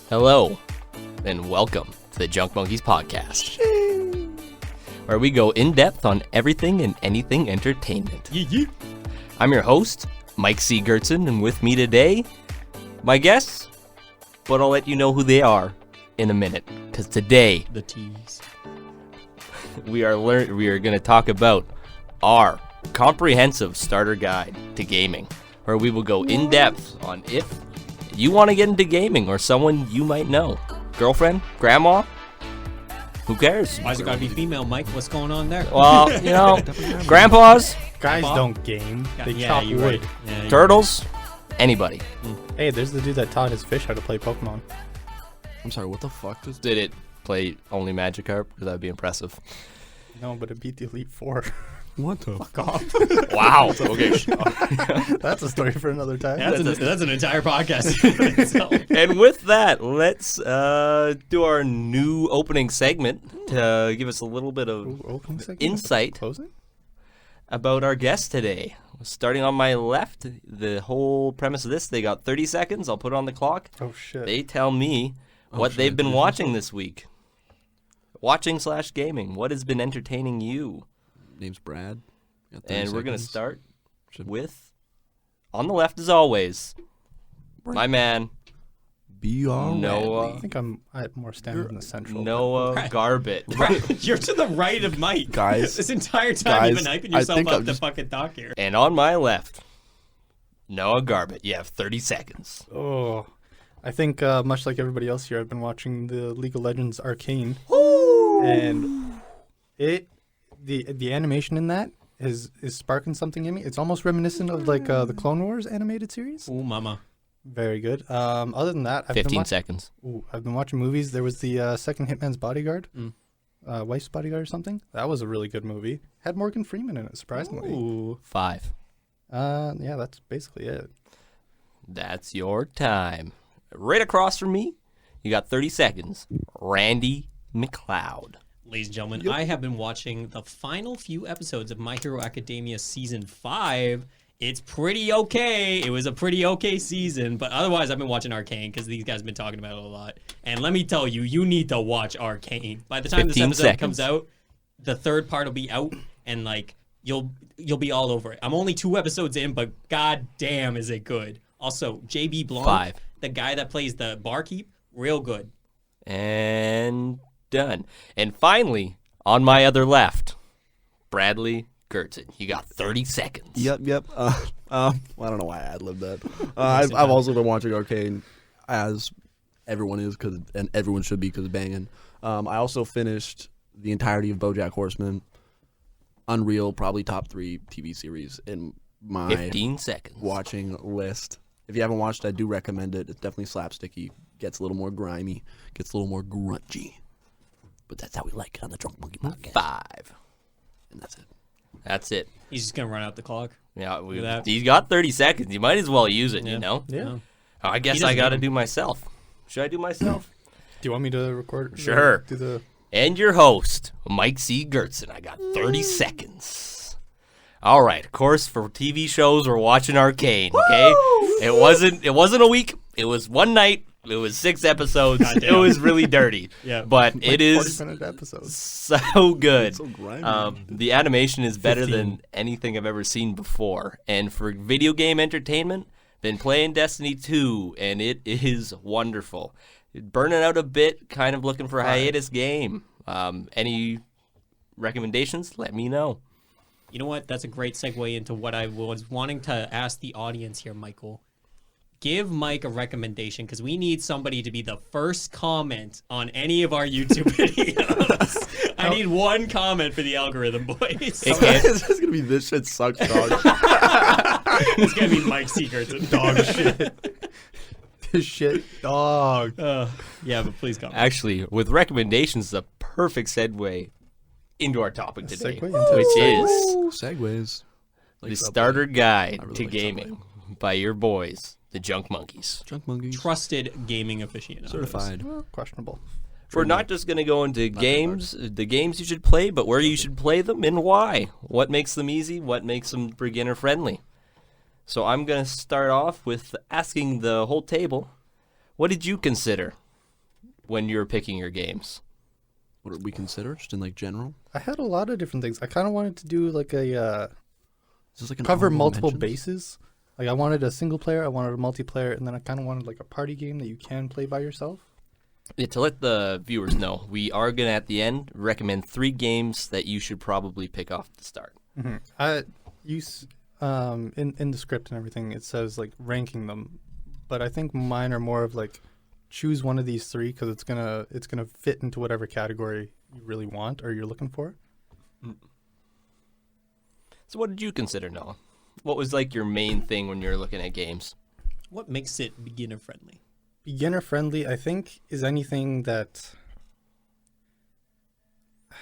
Hello, and welcome to the Junk Monkeys podcast, where we go in depth on everything and anything entertainment. I'm your host, Mike C. Gertzen, and with me today, my guests, but I'll let you know who they are in a minute, because today, the tease, we are going to talk about our comprehensive starter guide to gaming, where we will go in depth on if you want to get into gaming or someone you might know. Girlfriend? Grandma? Who cares? Why's it gotta be female, Mike? What's going on there? Well, you know, grandpas, Guys don't game. They chop wood. Right. Yeah, turtles, anybody. Hey, there's the dude that taught his fish how to play Pokemon. I'm sorry, what the fuck does... Did it play only Magikarp? Because that would be impressive. No, but it beat the Elite Four. What the Fuck off. Wow. Okay. That's a story for another time. That's an entire podcast. And with that, let's do our new opening segment to give us a little bit of Opening segment? insight Closing? about our guest today. Starting on my left, the whole premise of this, they got 30 seconds. I'll put it on the clock. Oh, shit. They tell me what shit, they've been dude. watching this week. Watching/gaming. What has been entertaining you? Name's Brad. Got 30 And we're going to seconds. start Should with, on the left as always, my man, Be all Noah. I think I have more stamina in the central. Noah Garbett. You're to the right of Mike. Guys. This entire time you've been Guys, hyping I yourself think up I'm to just- fucking talk here. And on my left, Noah Garbett. You have 30 seconds. Oh. I think, much like everybody else here, I've been watching the League of Legends Arcane. And the animation in that is sparking something in me. It's almost reminiscent of like the Clone Wars animated series. Ooh, mama. Very good. Other than that, 15 seconds. I've been watching movies. There was the second Hitman's Bodyguard, Wife's Bodyguard or something. That was a really good movie. Had Morgan Freeman in it, surprisingly. Ooh. 5. Yeah, that's basically it. That's your time. Right across from me, you got 30 seconds. Randy McLeod. Ladies and gentlemen, I have been watching the final few episodes of My Hero Academia Season 5. It's pretty okay. It was a pretty okay season, but otherwise I've been watching Arcane because these guys have been talking about it a lot. And let me tell you, you need to watch Arcane. By the time this 15 episode seconds. comes out, the third part will be out, and like you'll be all over it. I'm only 2 episodes in, but god damn is it good. Also, JB Blanc, 5. the guy that plays the barkeep, real good. And done. And finally, on my other left, Bradley Gertzen. You got 30 seconds. Yep. I don't know why I ad-libbed that. I've also been watching Arcane, as everyone is, and everyone should be, because banging. I also finished the entirety of BoJack Horseman. Unreal, probably top 3 TV series in my 15 seconds. watching list. If you haven't watched it, I do recommend it. It's definitely slapsticky. Gets a little more grimy. Gets a little more grungy. But that's how we like it on the Drunk Monkey Podcast. 5. And that's it. That's it. He's just gonna run out the clock. Yeah, Look at that. he's got 30 seconds. You might as well use it, you know? Yeah. No. I guess He I doesn't got to even- do myself. Should I do myself? Do you want me to record? Sure. Do the. And your host, Mike C. Gertzen. I got 30 seconds. All right, of course, for TV shows, we're watching Arcane, okay? It wasn't a week. It was one night. It was 6 episodes. Goddamn. It was really dirty. Yeah. But it is 40-minute episodes. so good. It's so grimy. The animation is better 15. than anything I've ever seen before. And for video game entertainment, been playing Destiny 2, and it is wonderful. Burning out a bit, kind of looking for a hiatus game. Any recommendations? Let me know. You know what? That's a great segue into what I was wanting to ask the audience here, Michael. Give Mike a recommendation, because we need somebody to be the first comment on any of our YouTube videos. I need one comment for the algorithm, boys. It can't- It's just gonna be this shit sucks, dog. It's going to be Mike Seegers. Dog shit. This shit, dog. Yeah, but please comment. Actually, with recommendations, the perfect segue into our topic today, segue into which it. is Segways. the starter guide I really to like gaming by your boys, the Junk Monkeys. Junk Monkeys. Trusted gaming aficionados. Certified. Well, questionable. We're not just going to go into the games you should play, but where you should play them and why. What makes them easy? What makes them beginner friendly? So I'm going to start off with asking the whole table, what did you consider when you're picking your games? What did we consider, just in like general? I had a lot of different things. I kind of wanted to do like a Is this like an cover honorable multiple mentions? bases. Like I wanted a single player, I wanted a multiplayer, and then I kind of wanted like a party game that you can play by yourself. Yeah, to let the viewers know, we are going to, at the end, recommend 3 games that you should probably pick off the start. I use in the script and everything, it says like ranking them, but I think mine are more of like choose one of these 3 because it's gonna fit into whatever category you really want or you're looking for. So what did you consider, Noah? What was like your main thing when you were looking at games? What makes it beginner friendly? Beginner friendly, I think, is anything that it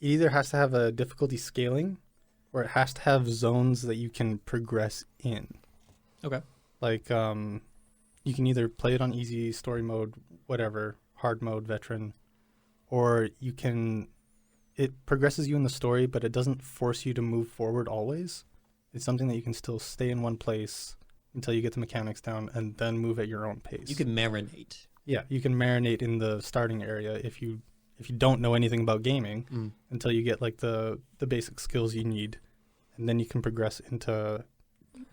either has to have a difficulty scaling or it has to have zones that you can progress in. Okay. Like, you can either play it on easy, story mode, whatever, hard mode, veteran, or it progresses you in the story, but it doesn't force you to move forward always. It's something that you can still stay in one place until you get the mechanics down and then move at your own pace. You can marinate. Yeah, you can marinate in the starting area if you don't know anything about gaming until you get like the basic skills you need, and then you can progress into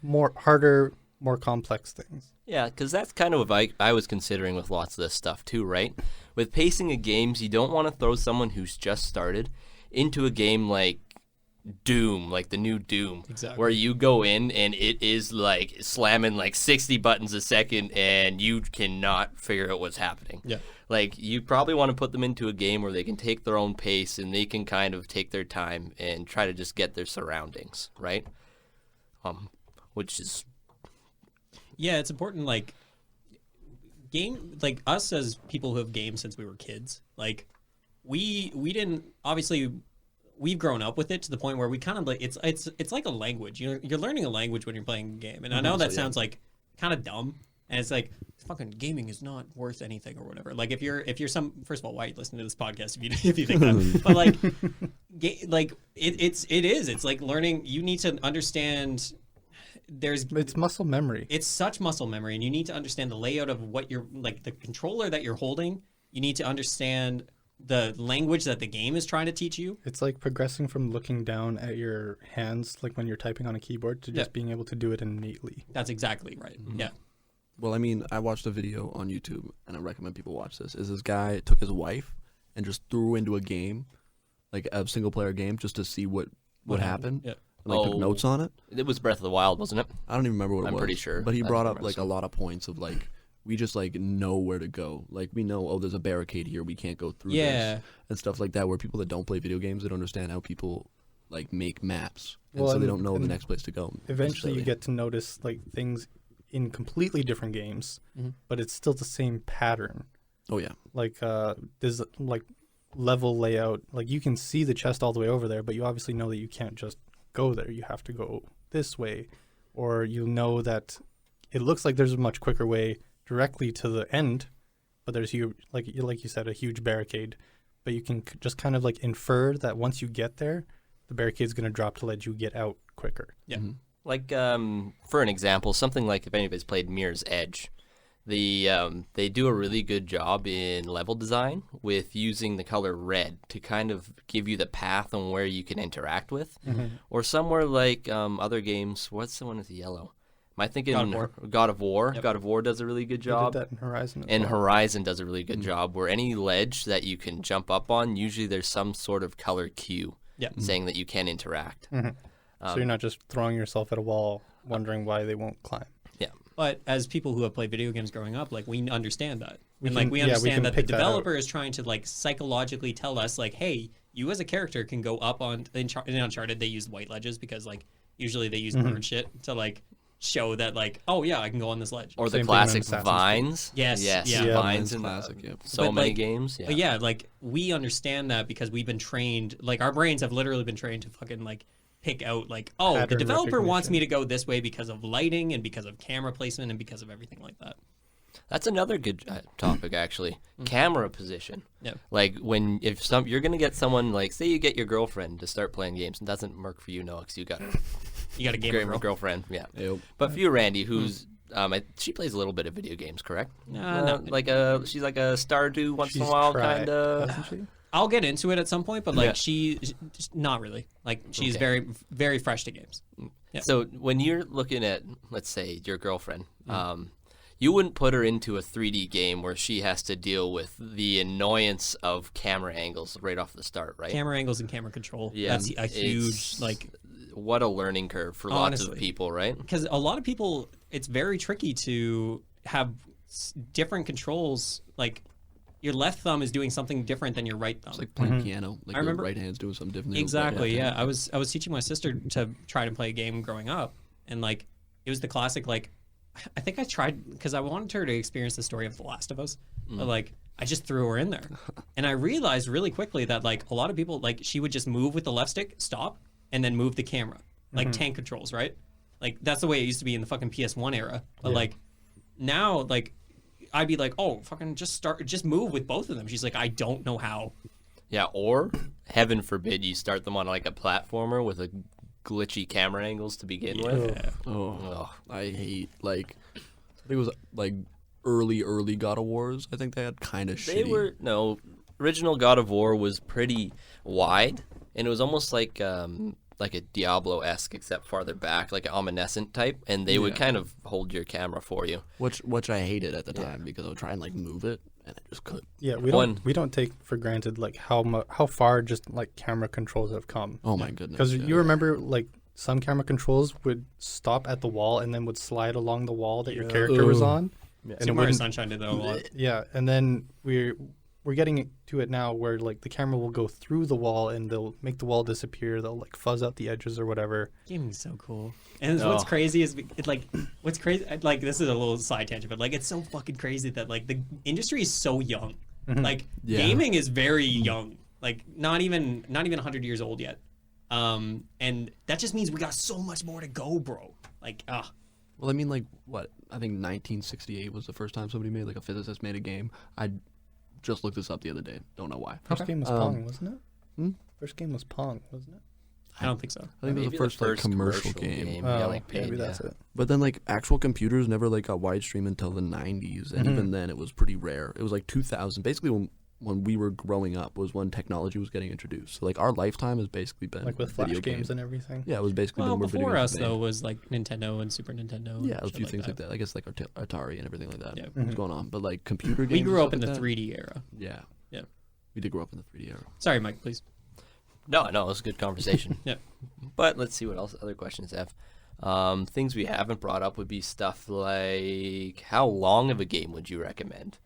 more harder, more complex things. Yeah, because that's kind of what I was considering with lots of this stuff too, right? With pacing of games, you don't want to throw someone who's just started into a game like Doom, like the new Doom, Exactly. where you go in and it is like slamming like 60 buttons a second and you cannot figure out what's happening. Yeah. Like, you probably want to put them into a game where they can take their own pace and they can kind of take their time and try to just get their surroundings, right? Which is... Yeah, it's important, like, us as people who have gamed since we were kids, like, we didn't, obviously, we've grown up with it to the point where we kind of, like, it's like a language. You're learning a language when you're playing a game. And I know that sounds, like, kind of dumb. And it's like, fucking gaming is not worth anything or whatever. Like, if you're first of all, why are you listening to this podcast if you think that? But, like, it is. It's like learning, you need to understand... It's muscle memory. It's such muscle memory, and you need to understand the layout of what you're like, the controller that you're holding. You need to understand the language that the game is trying to teach you. It's like progressing from looking down at your hands, like when you're typing on a keyboard, to just being able to do it innately. That's exactly right. Mm-hmm. Yeah. Well, I mean, I watched a video on YouTube, and I recommend people watch this. Is this guy took his wife and just threw into a game, like a single player game, just to see what happened. Yeah. And, like, took notes on it. It was Breath of the Wild, wasn't it? I don't even remember what it was. I'm pretty sure. But he I brought up remember like a lot of points of like, we just like know where to go. Like, we know, oh, there's a barricade here, we can't go through this, and stuff like that. Where people that don't play video games, they don't understand how people like make maps, and so they don't know the next place to go. Eventually, you get to notice like things in completely different games, but it's still the same pattern. Oh yeah. Like there's like level layout. Like you can see the chest all the way over there, but you obviously know that you can't just go there. You have to go this way, or you know that it looks like there's a much quicker way directly to the end, but there's like you said, a huge barricade. But you can just kind of like infer that once you get there, the barricade's going to drop to let you get out quicker. Yeah. Like, for an example, something like if anybody's played Mirror's Edge, they do a really good job in level design with using the color red to kind of give you the path on where you can interact with. Or somewhere like other games, what's the one with the yellow? Am I thinking God of War? Yep. God of War does a really good They job. did that in Horizon. And Horizon does a really good job where any ledge that you can jump up on, usually there's some sort of color cue saying that you can interact. So you're not just throwing yourself at a wall wondering why they won't climb. Yeah. But as people who have played video games growing up, like, we understand that. We We can understand that the pick that out. developer is trying to, like, psychologically tell us, like, hey, you as a character can go up on... In Uncharted, they use white ledges because, like, usually they use bird shit to, like, show that, like, oh, yeah, I can go on this ledge. Or Same the thing on classic Assassin's Creed. vines. Yes, Yes, yeah. Yeah, vines in classic, yeah. so But, many like, games. But yeah, like, we understand that because we've been trained, like, our brains have literally been trained to fucking, like, pick out, like, oh, the Pattern developer wants recognition. me to go this way because of lighting and because of camera placement and because of everything like that. That's another good topic, actually. Camera position. Yeah. Like, you're gonna get someone, like, say you get your girlfriend to start playing games, and it doesn't work for you, Noah, 'cause you got You got a a gamer great girl. girlfriend. Yeah. Yep. But for you, Randy, who's She plays a little bit of video games, correct? No. She's like a Stardew once in a She's while, tried, kind of. hasn't she? I'll get into it at some point, but like Yeah. she's not really. Like she's Okay. very, very fresh to games. Yeah. So when you're looking at, let's say, your girlfriend, you wouldn't put her into a 3D game where she has to deal with the annoyance of camera angles right off the start, right? Camera angles and camera control. Yeah, That's a huge it's- like. What a learning curve for lots of Honestly. people, right? Because a lot of people, it's very tricky to have different controls. Like your left thumb is doing something different than your right thumb. It's like playing piano. Like I remember- your right hand's doing something different. than your Exactly. left Yeah. hand. I was teaching my sister to try to play a game growing up, and like it was the classic. Like I think I tried because I wanted her to experience the story of The Last of Us, but like I just threw her in there, and I realized really quickly that like a lot of people like she would just move with the left stick, stop, and then move the camera like tank controls, right? Like that's the way it used to be in the fucking PS1 era. But like now, like I'd be like, oh, fucking just move with both of them. She's like, I don't know how. Yeah, or heaven forbid you start them on like a platformer with a glitchy camera angles to begin with. Yeah. Oh, I hate like I think it was like early God of Wars. I think they had kind of They shitty. were original God of War was pretty wide, and it was almost like a Diablo-esque, except farther back, like an omniscient type, and they would kind of hold your camera for you. which I hated at the time because I would try and like move it and I just couldn't. Yeah, we One- don't take for granted like how far just like camera controls have come. Oh my goodness! Because yeah. you remember like some camera controls would stop at the wall and then would slide along the wall that your character was on. And it Super Mario wouldn't- Sunshine did that a lot. Yeah, and then we're getting to it now where like the camera will go through the wall and they'll make the wall disappear. They'll like fuzz out the edges or whatever. Gaming's so cool. And what's Oh. crazy is it like what's crazy like this is a little side tangent, but like it's so fucking crazy that like the industry is so young. Like Yeah. gaming is very young. Like not even 100 years old yet. And that just means we got so much more to go, bro. Like Well, I mean, like what? I think 1968 was the first time somebody made like a physicist made a game. I just looked this up the other day. Don't know why. First game was Pong, wasn't it? First game was Pong, wasn't it? I don't think so. I think it was Maybe the first, like, commercial game. Yeah, Oh, like maybe paid, that's yeah. it. But then like actual computers never like got widestream until the 90s, and even then it was pretty rare. It was like 2000, basically when we were growing up was when technology was getting introduced. So like our lifetime has basically been Like with video flash games and everything. Yeah, it was basically Well, been where video before games us were made. though was like Nintendo and Super Nintendo. Yeah, and a shit few things like that. I guess like Atari and everything like that. Yeah. was going on. But like computer games. We and grew stuff up in the like that, 3D era. Yeah, Yeah. we did grow up in the 3D era. Sorry, Mike, please. No, it was a good conversation. Yeah. But let's see what else other questions have. Things we haven't brought up would be stuff like how long of a game would you recommend?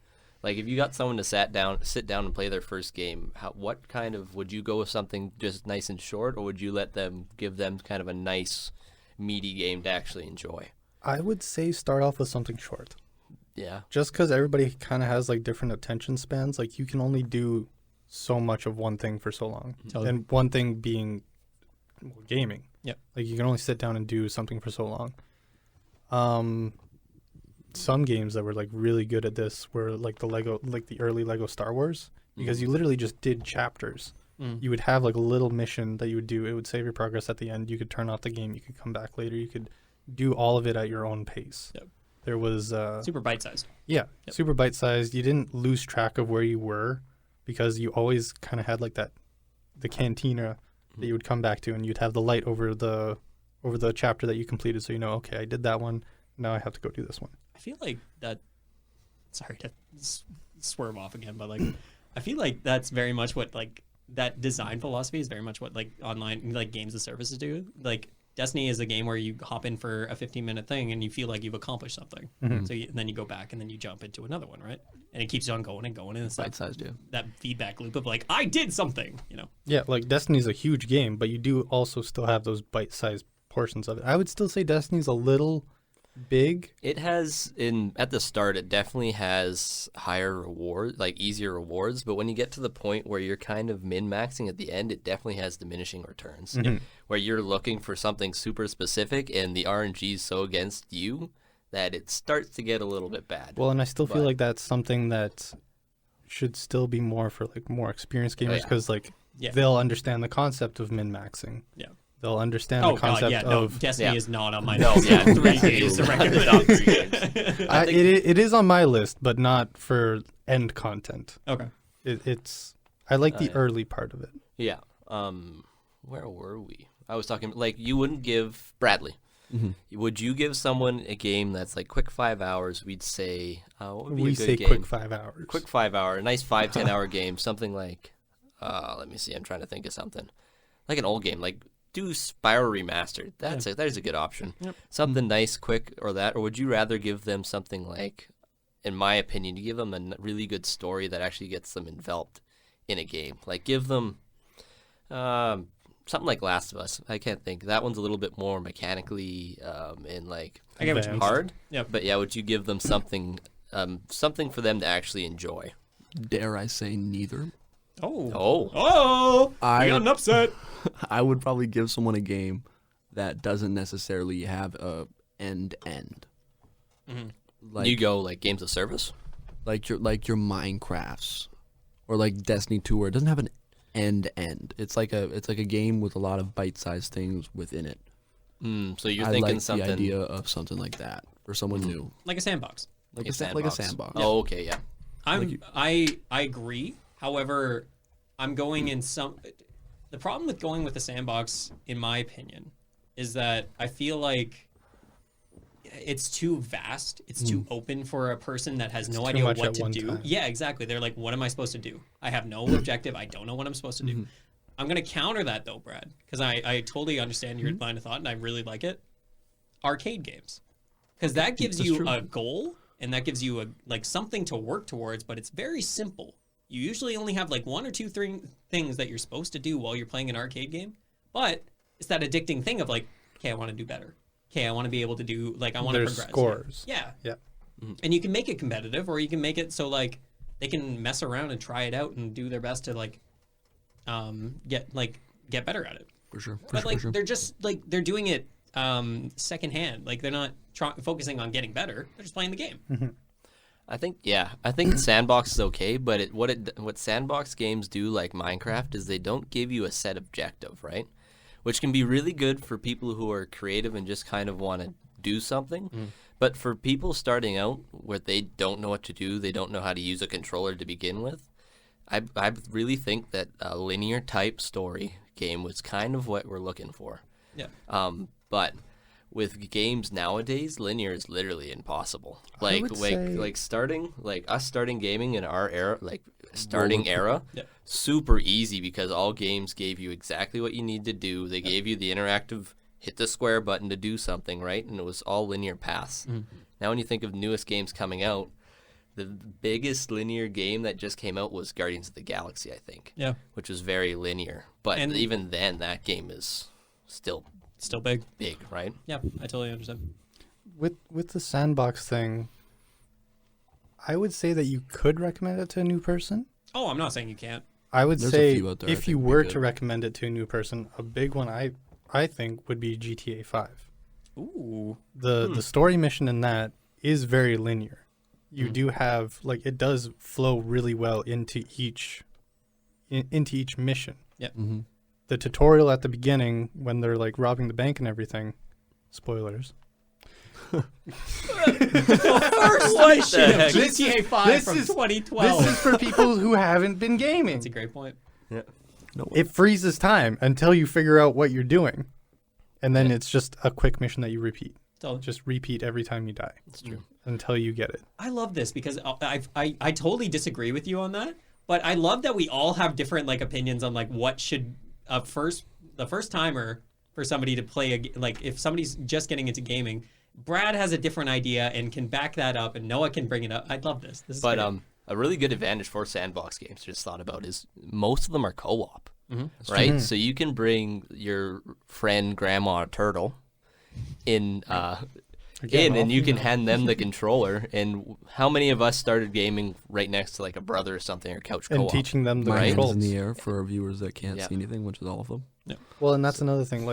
Like if you got someone to sit down and play their first game, what kind of would you go with something just nice and short, or would you give them kind of a nice meaty game to actually enjoy? I would say start off with something short. Yeah. Just because everybody kind of has like different attention spans, like you can only do so much of one thing for so long. Totally. And one thing being gaming. Yep. Like you can only sit down and do something for so long. Some games that were like really good at this were like the early Lego Star Wars, because you literally just did chapters. You would have like a little mission that you would do. It would save your progress at the end. You could turn off the game. You could come back later. You could do all of it at your own pace. Yep. There was Super bite-sized. yeah, Yep. super bite-sized. You didn't lose track of where you were because you always kind of had like the cantina that you would come back to, and you'd have the light over the chapter that you completed, so you know, okay, I did that one. Now I have to go do this one. I feel like that. Sorry to swerve off again, but like, I feel like that's very much what like that design philosophy is very much what like online like games as services do. Like Destiny is a game where you hop in for a 15-minute thing and you feel like you've accomplished something. So and then you go back and then you jump into another one, right? And it keeps on going and going, and it's like Bite-sized, yeah. that feedback loop of like I did something, you know. Yeah, like Destiny's a huge game, but you do also still have those bite-sized portions of it. I would still say Destiny's a little big. It has at the start it definitely has higher reward, like easier rewards, but when you get to the point where you're kind of min-maxing at the end, it definitely has diminishing returns. Where you're looking for something super specific and the RNG is so against you that it starts to get a little bit bad. Well, and I still feel But- like that's something that should still be more for like more experienced gamers, yeah. because like Yeah. they'll understand the concept of min-maxing. Yeah. They'll understand Oh the concept god, yeah, no, of. Destiny Yeah. is not on my No, list. yeah, 3 games to recommend. Top 3 games. It is on my list, but not for end content. Okay. It's. I like the yeah. early part of it. Yeah. Where were we? I was talking like you wouldn't give Bradley. Would you give someone a game that's like quick 5 hours? We'd say what would be We a good say game? quick 5 hours. Quick 5 hour, a nice 5-10 hour game. Something like let me see. I'm trying to think of something like an old game. Like do Spyro Remastered. There's a good option. Yep. Something nice, quick, or that. Or would you rather give them something like, in my opinion, you give them a really good story that actually gets them enveloped in a game. Like give them something like Last of Us. I can't think. That one's a little bit more mechanically and like I get what you mean. hard. Yep. But yeah, would you give them something for them to actually enjoy? Dare I say neither? Oh, I we got an upset. I would probably give someone a game that doesn't necessarily have a end. Like You go like games of service? like your Minecrafts or like Destiny 2 where it doesn't have an end. It's like a game with a lot of bite-sized things within it. So you're I thinking like something the idea of something like that for someone new. Like a sandbox. Like a sandbox. Oh, okay, yeah. I agree. However, I'm going in some. The problem with going with the sandbox, in my opinion, is that I feel like it's too vast. It's too open for a person that has no too idea much what at to one do. time. Yeah, exactly. They're like, what am I supposed to do? I have no objective. I don't know what I'm supposed to do. I'm going to counter that, though, Brad, because I totally understand your line of thought, and I really like it. Arcade games. Because that gives That's you true. a goal, and that gives you something to work towards, but it's very simple. You usually only have like 1 or 2 things that you're supposed to do while you're playing an arcade game, but it's that addicting thing of like, okay, I want to do better. Okay, I want to be able to do I want to There's progress. scores. Yeah. Yeah. And you can make it competitive, or you can make it so like they can mess around and try it out and do their best to get better at it. For sure. But like they're just like they're doing it secondhand. Like they're not focusing on getting better. They're just playing the game. I think sandbox is okay, but what sandbox games do like Minecraft is they don't give you a set objective, right? Which can be really good for people who are creative and just kind of want to do something. But for people starting out where they don't know what to do, they don't know how to use a controller to begin with, I really think that a linear type story game was kind of what we're looking for. Yeah. But with games nowadays, linear is literally impossible. Like would say- starting gaming in our era, era, Yeah. super easy because all games gave you exactly what you need to do. They gave you the interactive hit the square button to do something, right? And it was all linear paths. Now when you think of newest games coming out, the biggest linear game that just came out was Guardians of the Galaxy, I think. Yeah. Which was very linear. But And- even then, that game is still Still big. big, right? Yeah, I totally understand. With the sandbox thing, I would say that you could recommend it to a new person. Oh, I'm not saying you can't. I would There's a say few out there I if think you would be were good. to recommend it to a new person, a big one I think would be GTA 5. Ooh. The story mission in that is very linear. You do have it does flow really well into each mission. Yeah. The tutorial at the beginning when they're robbing the bank and everything, spoilers. First What mission the of heck? GTA 5 this from is- 2012. This is for people who haven't been gaming. That's a great point. No way. It freezes time until you figure out what you're doing. And then it's just a quick mission that you repeat. So Just repeat every time you die. That's true. Until you get it. I love this because I totally disagree with you on that, but I love that we all have different opinions on what should the first timer for somebody to play if somebody's just getting into gaming. Brad has a different idea and can back that up, and Noah can bring it up. I love this. This is But great. a really good advantage for sandbox games, just thought about, is most of them are co-op, right? So you can bring your friend Grandma Turtle in, and you can hand them the controller. And how many of us started gaming right next to a brother or something, or couch And co-op? teaching them the My hands controls. in the air for our viewers that can't Yeah. see anything, which is all of them. Well, and that's another thing.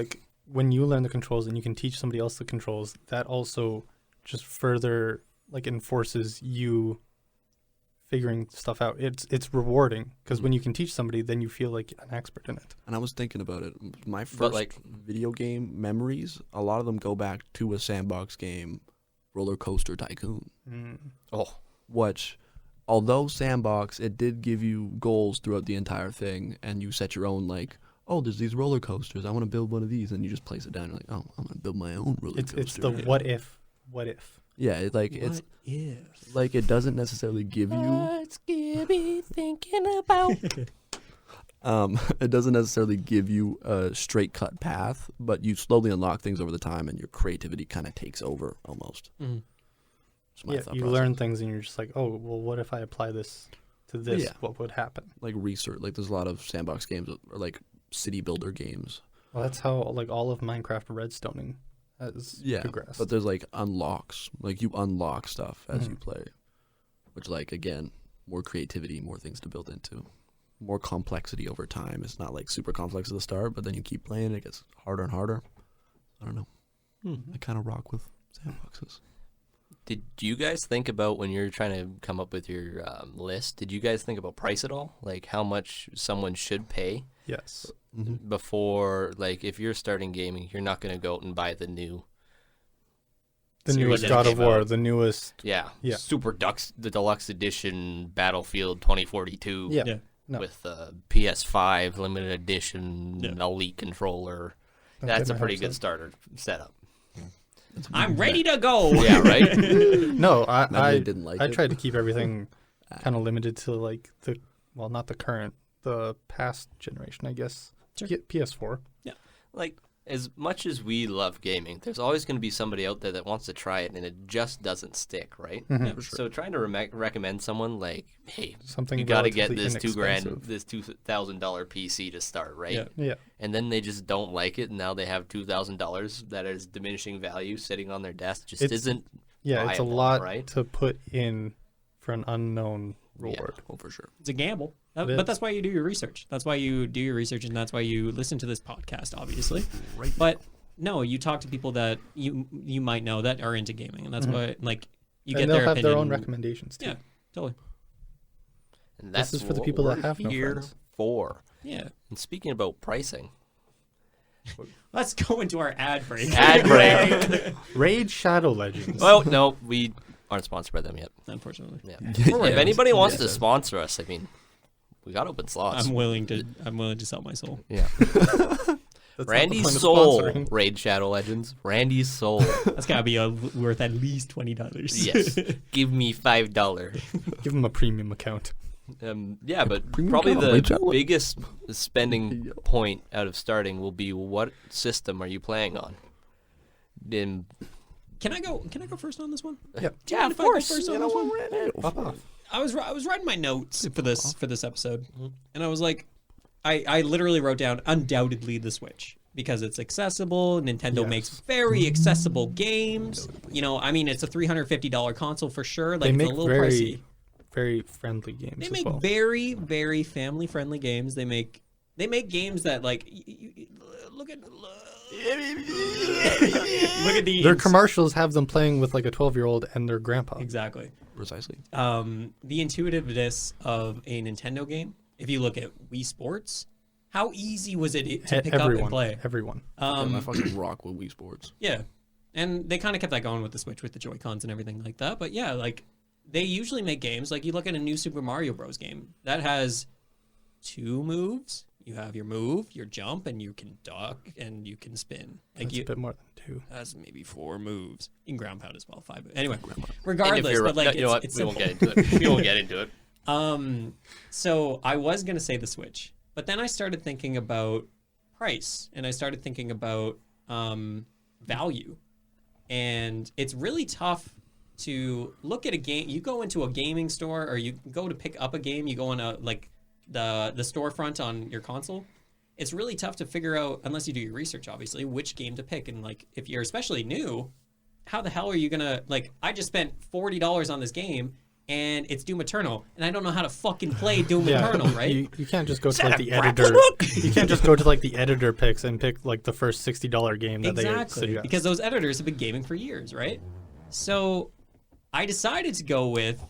When you learn the controls and you can teach somebody else the controls, that also just further enforces you figuring stuff out. It's rewarding because when you can teach somebody, then you feel like an expert in it. And I was thinking about it. My first video game memories, a lot of them go back to a sandbox game, Roller Coaster Tycoon. Oh, Which, although sandbox, it did give you goals throughout the entire thing, and you set your own, like, oh, there's these roller coasters. I want to build one of these, and you just place it down. You're like, oh, I'm gonna build my own roller coaster. It's the what if. Yeah, it's like it doesn't necessarily give you. what's Gibby thinking about? It doesn't necessarily give you a straight cut path, but you slowly unlock things over the time, and your creativity kind of takes over almost. That's my thought You process. learn things and you're just like, oh, well, what if I apply this to this? Yeah. What would happen? Like research. Like there's a lot of sandbox games that are like city builder games. Well, that's how like all of Minecraft redstoning has progressed. But there's like unlocks. Like you unlock stuff as you play, which like again, more creativity, more things to build into, more complexity over time. It's not like super complex at the start, but then you keep playing, it gets harder and harder. I don't know. I kind of rock with sandboxes. Did you guys think about when you're trying to come up with your list? Did you guys think about price at all? Like how much someone should pay Yes. before, like if you're starting gaming, you're not going to go out and buy the new. The series newest that God of came War, out. the newest. Yeah. Yeah. The deluxe edition Battlefield 2042 Yeah. No. with PS5 limited edition elite controller. Don't That's get a my pretty hopes good up. starter setup. I'm ready to go. Yeah, right? No, I didn't like I it. tried to keep everything kind of limited to like not the current, the past generation, I guess. Sure. PS4. Like, as much as we love gaming, there's always going to be somebody out there that wants to try it and it just doesn't stick, right? Mhm. So trying to recommend someone like, hey, Something you got to get relatively this inexpensive. this $2,000 PC to start, right? Yeah. Yeah. And then they just don't like it, and now they have $2,000 that is diminishing value sitting on their desk. Just isn't. Yeah, it's a viable, lot right? to put in for an unknown reward. Oh, for sure. It's a gamble. It But is. that's why you do your research. That's why you do your research, and that's why you listen to this podcast, obviously. Right. But no, you talk to people that you might know that are into gaming, and that's why like you And get they'll their have opinion. their own recommendations too. Yeah, totally. And This that's is for the what people that we're have no here friends. for. Yeah. And speaking about pricing, Let's go into our ad break. ad break. Raid Shadow Legends. Well, no, we aren't sponsored by them yet. Unfortunately, Yeah. Yeah. If anybody wants to sponsor us, I mean, we got open slots. I'm willing to sell my soul. Yeah. That's not the Randy's point of soul. sponsoring. Raid Shadow Legends. Randy's soul. That's gotta be worth at least $20. Yes. Give me $5. Give them a premium account. Yeah, but Premium probably account, the Raid Shadow. biggest spending point out of starting will be what system are you playing on? In, Can I go first on this one? Yep. Do you Yeah, mind of if I go course. first on You know this one? what, Randy? Pop off. I was writing my notes for this episode, and I was like, I literally wrote down undoubtedly the Switch because it's accessible. Nintendo Yes. makes very accessible games. You know, I mean, it's a $350 console for sure. Like They it's make a little pricey. very friendly games They as make well. very very family friendly games. They make games that like look at these. Their commercials have them playing with like a 12-year-old and their grandpa. Exactly. Precisely. The intuitiveness of a Nintendo game. If you look at Wii Sports, how easy was it to pick up and play? Everyone. I fucking rock with Wii Sports. Yeah, and they kind of kept that going with the Switch with the Joy-Cons and everything like that. But yeah, like they usually make games like you look at a new Super Mario Bros. Game that has 2 moves. You have your move, your jump, and you can duck and you can spin. Like That's a bit more than 2. That's maybe 4 moves. You can ground pound as well, 5. But anyway, and if regardless, you're, but like you know what? it's We won't simple. get into it. We won't get into it. So I was gonna say the Switch, but then I started thinking about price, and I started thinking about value, and it's really tough to look at a game. You go into a gaming store, or you go to pick up a game. You go on the storefront on your console. It's really tough to figure out, unless you do your research, obviously, which game to pick. And like, if you're especially new, how the hell are you gonna like? I just spent $40 on this game. And it's Doom Eternal, and I don't know how to fucking play Doom Eternal, right? You can't just go to like the editor. You can't just go to like the editor picks and pick like the first $60 game that they Exactly, suggest. because those editors have been gaming for years, right? So I decided to go with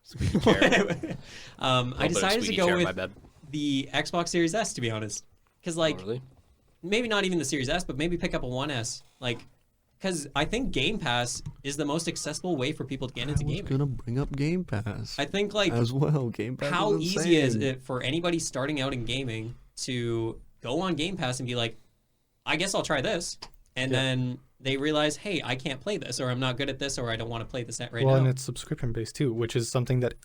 Squeaky chair. I decided to squeaky go chair, my with bad. the Xbox Series S, to be honest. Because, like, Oh, really? maybe not even the Series S, but maybe pick up a 1S. Like, because I think Game Pass is the most accessible way for people to get into I was gaming. gonna bring up Game Pass I think, like, as well. Game Pass. how is easy is insane. it for anybody starting out in gaming to go on Game Pass and be like, I guess I'll try this. And then they realize, hey, I can't play this, or I'm not good at this, or I don't want to play this right Well, now. and it's subscription-based too, which is something that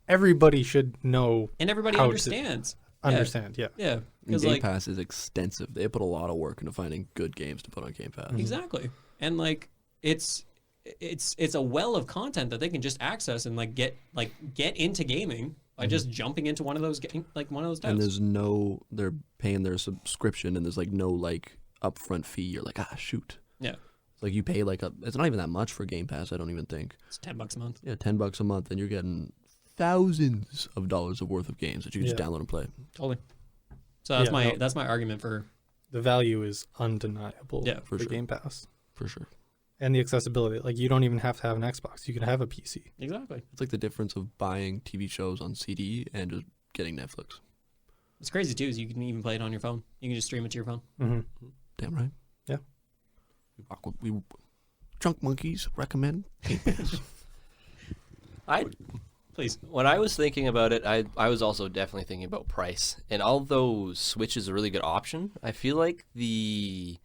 everybody should know. And everybody how to understands. Understand, yeah. Yeah. And Because, Game like, Pass is extensive. They put a lot of work into finding good games to put on Game Pass. exactly. And, like, it's a well of content that they can just access and, like, get into gaming by just jumping into one of those tabs. And there's no, they're paying their subscription, and there's like no like upfront fee. You're like, shoot. Yeah. It's like you pay like it's not even that much for Game Pass. I don't even think. It's $10 a month. Yeah, $10 a month, and you're getting thousands of dollars of worth of games that you can just download and play. Totally. So that's Yeah, that's my argument for The value is undeniable For for sure. Game Pass. For sure. And the accessibility. Like, you don't even have to have an Xbox. You can have a PC. exactly. It's like the difference of buying TV shows on CD and just getting Netflix. What's crazy too is you can even play it on your phone. You can just stream it to your phone. Mm-hmm. Damn right. Yeah. We Drunk Monkeys recommend Game Pass. Please. When I was thinking about it, I was also definitely thinking about price. And although Switch is a really good option, I feel like the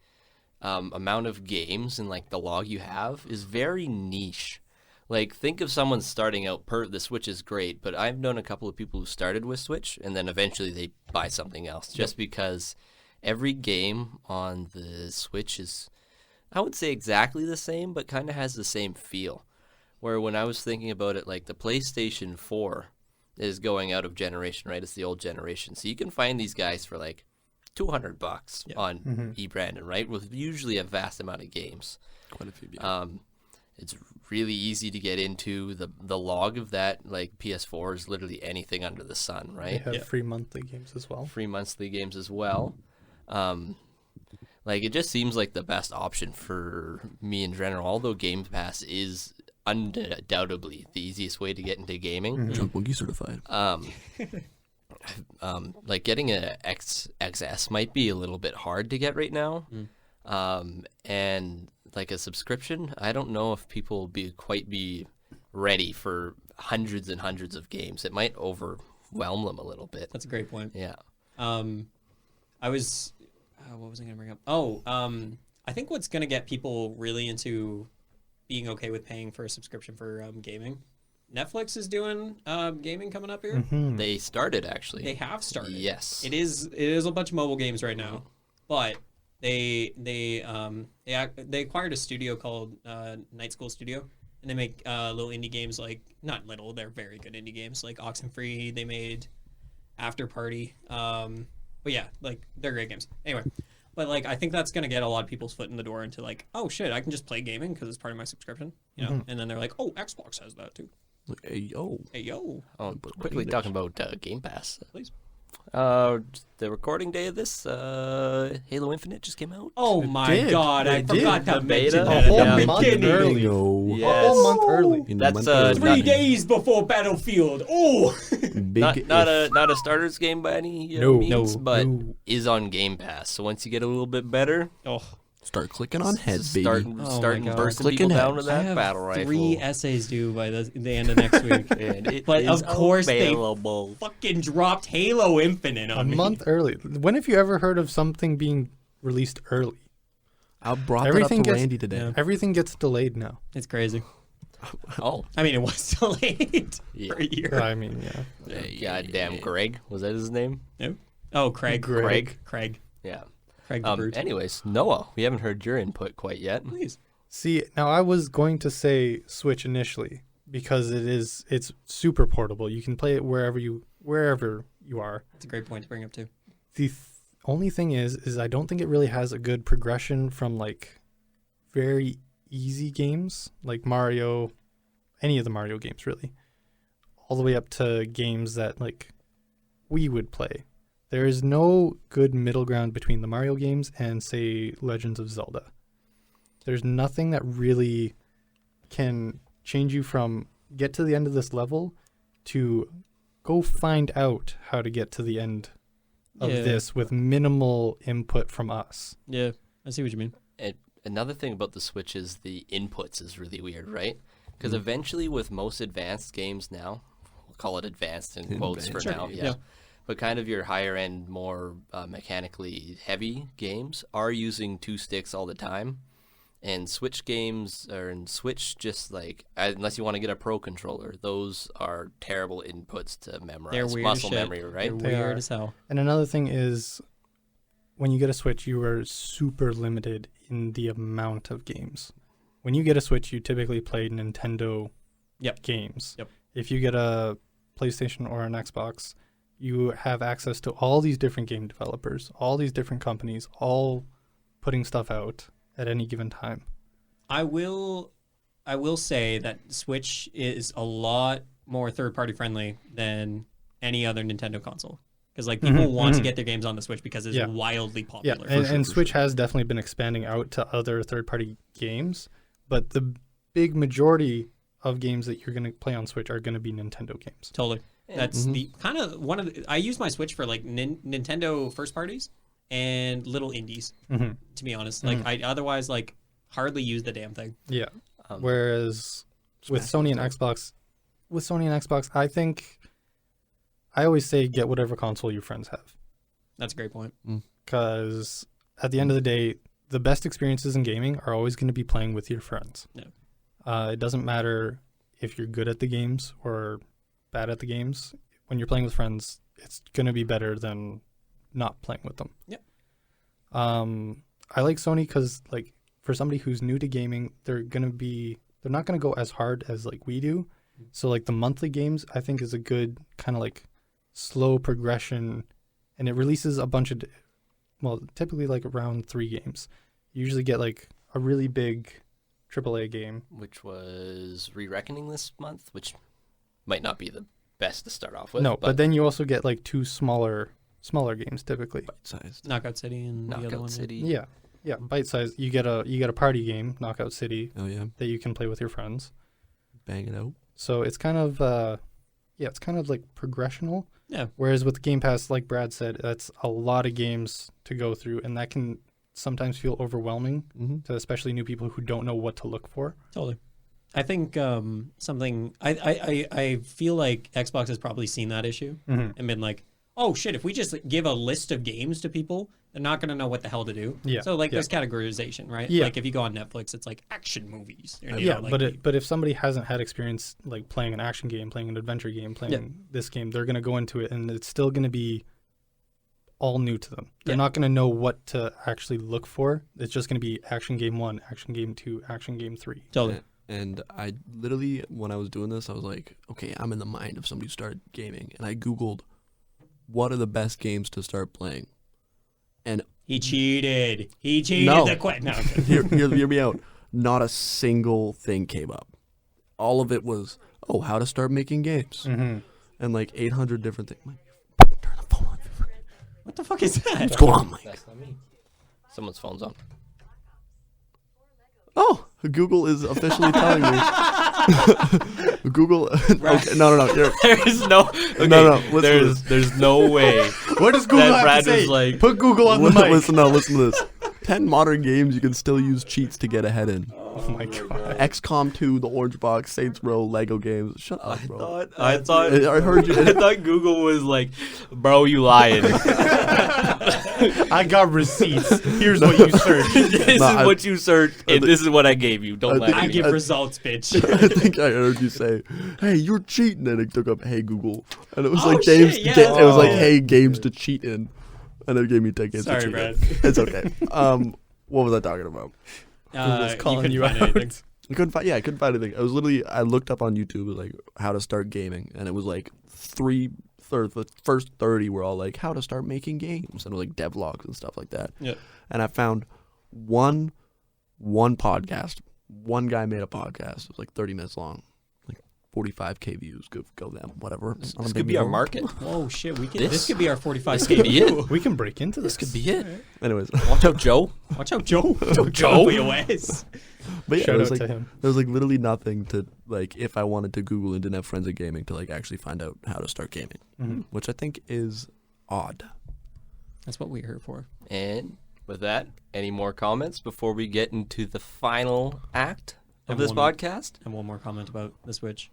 amount of games and like the log you have is very niche. Like, think of someone starting out. The Switch is great, but I've known a couple of people who started with Switch and then eventually they buy something else just because every game on the Switch is, I would say, exactly the same, but kind of has the same feel. Where when I was thinking about it, like the PlayStation 4 is going out of generation, right? It's the old generation. So you can find these guys for like $200 on eBrandon, right? With usually a vast amount of games. Quite a few. Yeah. It's really easy to get into. The log of that, like PS4, is literally anything under the sun, They right? have free monthly games as well. Free monthly games as well. Like, it just seems like the best option for me in general, although Game Pass is undoubtedly the easiest way to get into gaming. Drunk Monkey certified. Like, getting a XS might be a little bit hard to get right now. And like a subscription, I don't know if people will quite be ready for hundreds and hundreds of games. It might overwhelm them a little bit. That's a great point. Yeah. I was, what was I going to bring up? I think what's going to get people really into being okay with paying for a subscription for gaming. Netflix is doing gaming coming up here. They started, actually. They have started. Yes. It is a bunch of mobile games right now, but they acquired a studio called Night School Studio, and they make little indie games, like, not little, they're very good indie games, like Oxenfree. They made After Party. But yeah, like, they're great games. Anyway, but like, I think that's gonna get a lot of people's foot in the door into like, oh shit, I can just play gaming because it's part of my subscription, you know. And then they're like, oh, Xbox has that too. Like, hey yo. Hey yo, Oh, quickly talking about Game Pass. please. The recording day of this, Halo Infinite just came out. Oh my did. god, I It forgot did. to The mention beta? that. A whole at the month beginning. early. Yo. Yes. A whole month early. In That's, month early. 3 days before Battlefield. Oh, Big Not if. a starters game by any No, means, no, but no. is on Game Pass. So once you get a little bit better, Start clicking on heads, baby. starting Oh my God. bursting Clicking people down heads. with I that have battle rifle. 3 essays due by the end of next week. And it But is of course they available. Fucking dropped Halo Infinite A on me. month early. When have you ever heard of something being released early? I brought Everything that up to gets- Randy today. yeah. Everything gets delayed now. It's crazy. Oh, I mean, it was delayed for a year. I mean, yeah. goddamn Greg. Was that his name? No? Oh, Craig. Greg. Craig. Yeah. Craig the Brute. Anyways, Noah, we haven't heard your input quite yet. Please. See, now I was going to say Switch initially because it's super portable. You can play it wherever you are. That's a great point to bring up too. The only thing is I don't think it really has a good progression from like very easy games like Mario, any of the Mario games really, all the way up to games that like we would play. There is no good middle ground between the Mario games and, say, Legends of Zelda. There's nothing that really can change you from get to the end of this level to go find out how to get to the end of this with minimal input from us. Yeah, I see what you mean. Another thing about the Switch is the inputs is really weird, right? Because eventually with most advanced games now, we'll call it advanced in quotes for now, but kind of your higher end, more mechanically heavy games are using 2 sticks all the time. And Switch games, or in Switch, just like, unless you want to get a Pro controller, those are terrible inputs to memorize. They're weird muscle as shit. memory, right? They're weird as hell. And another thing is, when you get a Switch, you are super limited in the amount of games. When you get a Switch, you typically play Nintendo games. Yep. If you get a PlayStation or an Xbox, you have access to all these different game developers, all these different companies, all putting stuff out at any given time. I will say that Switch is a lot more third-party friendly than any other Nintendo console. Because like people want to get their games on the Switch because it's wildly popular. Yeah, and Switch has definitely been expanding out to other third-party games, but the big majority of games that you're going to play on Switch are going to be Nintendo games. Totally. That's the kind of one of the, I use my Switch for like Nintendo first parties and little indies, to be honest. Like I otherwise like hardly use the damn thing. Yeah. Whereas with Sony and Xbox, I think I always say get whatever console your friends have. That's a great point. Because at the end of the day, the best experiences in gaming are always going to be playing with your friends. Yeah. It doesn't matter if you're good at the games or bad at the games. When you're playing with friends, it's going to be better than not playing with them. Yep. I like Sony because, like, for somebody who's new to gaming, they're not going to go as hard as like we do. So like the monthly games, I think, is a good kind of like slow progression, and it releases a bunch of, typically like around 3 games. You usually get like a really big AAA game, which was Re-Reckoning this month, which might not be the best to start off with. No, but then you also get like 2 smaller games typically. Bite-sized. Knockout City and the other Knockout one. City. Yeah, bite-sized. You get a party game, Knockout City, that you can play with your friends. Bang it out. So it's kind of it's kind of like progressional. Yeah. Whereas with Game Pass, like Brad said, that's a lot of games to go through, and that can sometimes feel overwhelming to especially new people who don't know what to look for. Totally. I think something I feel like Xbox has probably seen that issue and been like, oh shit, if we just give a list of games to people, they're not going to know what the hell to do. Yeah. So like there's categorization, right? Yeah. Like if you go on Netflix, it's like action movies. But if somebody hasn't had experience like playing an action game, playing an adventure game, playing this game, they're going to go into it and it's still going to be all new to them. They're not going to know what to actually look for. It's just going to be action game 1, action game 2, action game 3. Totally. And I literally, when I was doing this, I was like, okay, I'm in the mind of somebody who started gaming. And I Googled, what are the best games to start playing? And he cheated. He cheated the question. No, hear me out. Not a single thing came up. All of it was, how to start making games. And like 800 different things. Mike, turn the phone on. What the fuck is that? What's going on, Mike? That's not me. Someone's phone's on. Oh, Google is officially telling me. Google. Okay, no. There is no. Okay, no. There's no way. What does Google have Brad to say? was like, put Google on the mic. Listen to this. 10 modern games you can still use cheats to get ahead in. Oh my god. XCOM 2, The Orange Box, Saints Row, Lego games. Shut up, bro. I thought I heard you. I thought Google was like, bro, you lying. I got receipts. Here's what you searched. This is what you searched, and this is what I gave you. Don't lie to me. I give results, bitch. I think I heard you say, "Hey, you're cheating," and it took up "Hey Google," and it was like shit, games. yes. It was like "Hey, games to cheat in," and it gave me 10 games Sorry, to cheat Brad. in. It's okay. What was I talking about? Google's calling you find out. anything. I couldn't find anything. I looked up on YouTube like how to start gaming, and it was like the first 30 were all like how to start making games, and it was like devlogs and stuff like that. Yeah. And I found one podcast. One guy made a podcast. It was like 30 minutes long, like 45K views. Go them, whatever. This could be our market. Oh shit, we can. This This could be our 45. This could be it. We can break into this. This could be it. Anyways, Watch out, Joe. Watch out, Joe. Joe. POS. but yeah, Shout it was out like to him. there was like literally nothing to like if I wanted to Google internet forensic gaming to like actually find out how to start gaming, which I think is odd. That's what we're here for. And with that, any more comments before we get into the final act of this podcast? And one more comment about the Switch.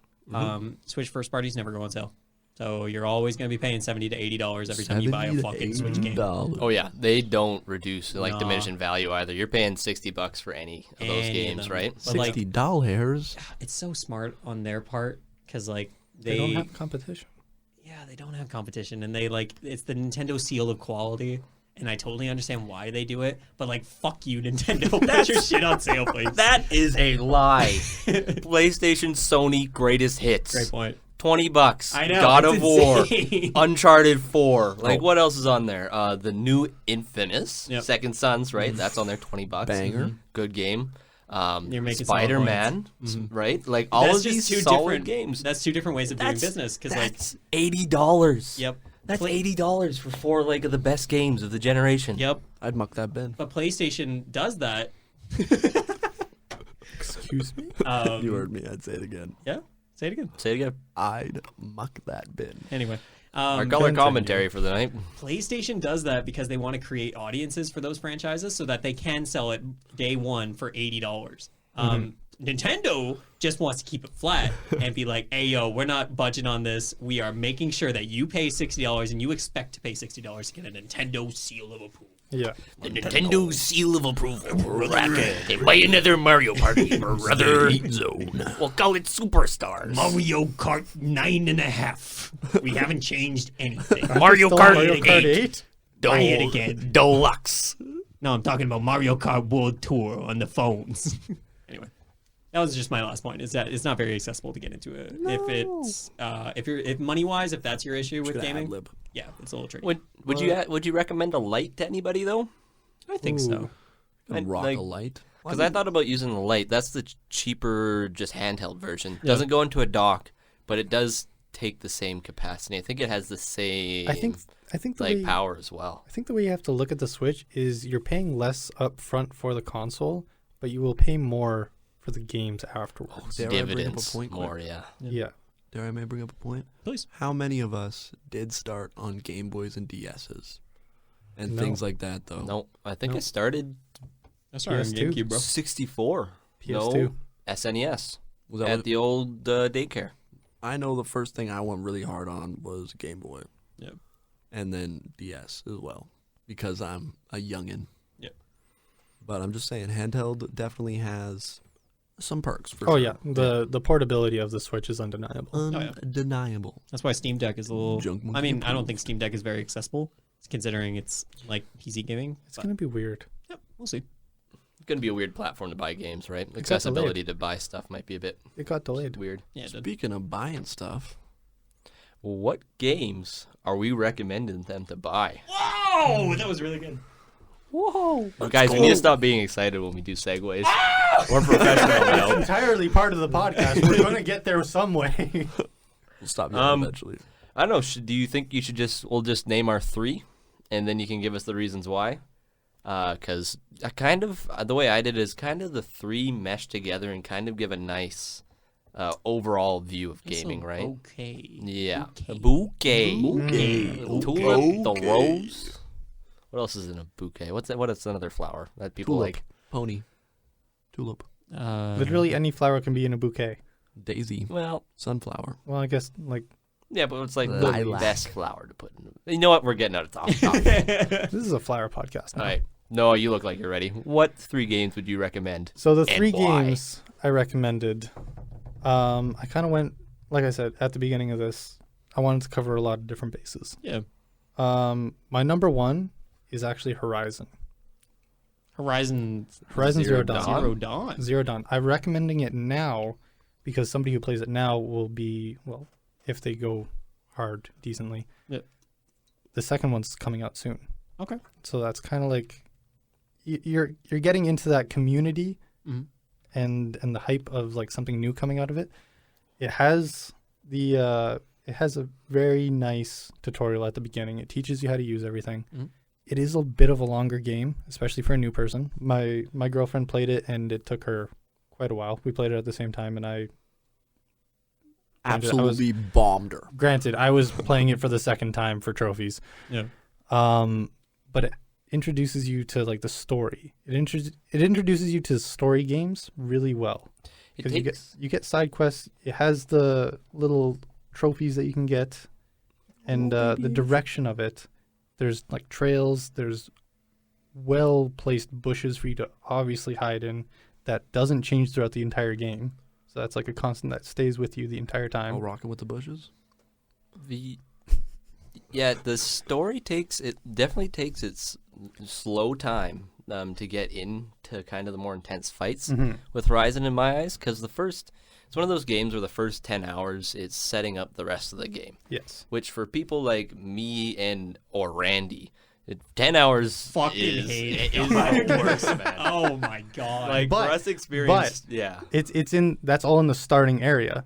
Switch first parties never go on sale. So you're always going to be paying $70 to $80 every time you buy a fucking Switch game. Oh yeah, they don't reduce diminish in value either. You're paying $60 for any of those games, right? But, like, $60. it's so smart on their part because like They don't have competition. Yeah, they don't have competition, and they like it's the Nintendo seal of quality. And I totally understand why they do it, but like, fuck you, Nintendo. Put your shit on sale, please. That is a lie. PlayStation, Sony, greatest hits. Great point. $20. I know. God it's of War. insane. Uncharted 4. Like, what else is on there? The new Infamous. Yep. Second Sons, right? That's on there. $20. Banger. Good game. You're making Spider-Man, right? Like, all That's of just these two solid different games. That's two different ways of doing business. Because like, That's $80. yep. That's $80 for 4 like of the best games of the generation. Yep. I'd muck that bin. But PlayStation does that. Excuse me? You heard me. I'd say it again. Yeah. Say it again. Say it again. I'd muck that bin. Anyway. Our color commentary for the night. PlayStation does that because they want to create audiences for those franchises so that they can sell it day one for $80. Nintendo just wants to keep it flat and be like, hey, yo, we're not budging on this. We are making sure that you pay $60 and you expect to pay $60 to get a Nintendo seal of approval. Yeah. The Nintendo seal of approval. They buy another Mario Party, brother. Zone. We'll call it Superstars. Mario Kart 9.5. We haven't changed anything. Mario Kart Mario 8. Kart 8? Buy it again. Deluxe. No, I'm talking about Mario Kart World Tour on the phones. Anyway, that was just my last point. Is that it's not very accessible to get into it. No. If money wise, if that's your issue with Should gaming, ad-lib. yeah, it's a little tricky. Would you recommend a light to anybody though? I think so. I'd Rock like- a light. Because I thought about using the light. That's the cheaper, just handheld version. Doesn't go into a dock, but it does take the same capacity. I think it has the same. I think the like way, power as well. I think the way you have to look at the Switch is you're paying less up front for the console, but you will pay more for the games afterwards. Dare I bring up a Dividends point quick? more, yeah. Yeah. Dare I may bring up a point? Please. How many of us did start on Game Boys and DSs? And No. things like that, though. No, I think No. I started That's right, on GameCube, bro. 64. PS2. No, SNES Was that at what, the old daycare. I know the first thing I went really hard on was Game Boy. Yep. And then DS as well. Because I'm a youngin'. Yep. But I'm just saying, handheld definitely has some perks. For Oh sure. yeah, the portability of the Switch is undeniable. yeah. Undeniable. That's why Steam Deck is a little. Junk monkey I mean, I don't approved. think Steam Deck is very accessible, considering it's like PC gaming. It's gonna be weird. Yep, we'll see. It's going to be a weird platform to buy games, right? got Accessibility to buy stuff might be a bit It got delayed. weird. Yeah, it did. Speaking of buying stuff, What games are we recommending them to buy? Whoa, that was really good. Whoa! Guys, we need to stop being excited when we do segues. We're professional It's now. entirely part of the podcast. We're gonna get there some way. we'll stop yelling eventually. I don't know. Do you think you should we'll just name our 3, and then you can give us the reasons why? Because I kind of the way I did is kind of the 3 mesh together and kind of give a nice overall view of gaming, right? Okay. Yeah. Okay. A bouquet. Okay. Tulip, the rose. What else is in a bouquet? What's that? What is another flower that people Tulip. like? Pony. Tulip. Literally any flower can be in a bouquet. Daisy. Well, Sunflower. Well, I guess like yeah, but it's like the Lilac. best flower to put in. You know what? We're getting out of topic. this is a flower podcast now. All right. Noah, you look like you're ready. What 3 games would you recommend? So the And 3 why? games I recommended, I kind of went, like I said at the beginning of this, I wanted to cover a lot of different bases. Yeah. My number 1 is actually Horizon. Horizon Zero Dawn. Zero Dawn. Zero Dawn. I'm recommending it now because somebody who plays it now will be, well, if they go hard decently. Yep. The second one's coming out soon. Okay. So that's kind of like you're getting into that community Mhm. and the hype of like something new coming out of it. It has the it has a very nice tutorial at the beginning. It teaches you how to use everything. Mhm. It is a bit of a longer game, especially for a new person. My girlfriend played it and it took her quite a while. We played it at the same time and I absolutely bombed her. Granted, I was playing it for the second time for trophies. Yeah. But it introduces you to like the story. It introduces you to story games really well. Because you get side quests. It has the little trophies that you can get, and the direction of it. There's like trails. There's well placed bushes for you to obviously hide in. That doesn't change throughout the entire game. So that's like a constant that stays with you the entire time. Oh, rocking with the bushes. The story definitely takes its slow time to get into kind of the more intense fights with Horizon in my eyes, because it's one of those games where the first 10 hours it's setting up the rest of the game. Yes. Which for people like me or Randy, 10 hours Fucking hate is the worst, man. Oh my god. Like for us experience, yeah. That's all in the starting area,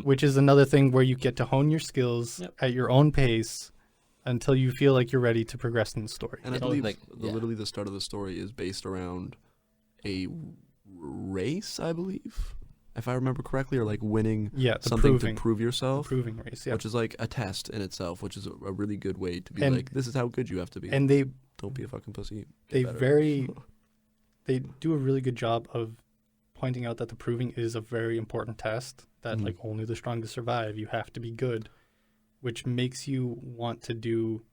which is another thing where you get to hone your skills at your own pace until you feel like you're ready to progress in the story. And I believe literally the start of the story is based around a race, I believe, if I remember correctly, or like winning something to prove yourself. Proving race, yeah. Which is like a test in itself, which is a really good way to be like, this is how good you have to be. And don't be a fucking pussy. They do a really good job of pointing out that the proving is a very important test, that like only the strongest survive. You have to be good, which makes you want to do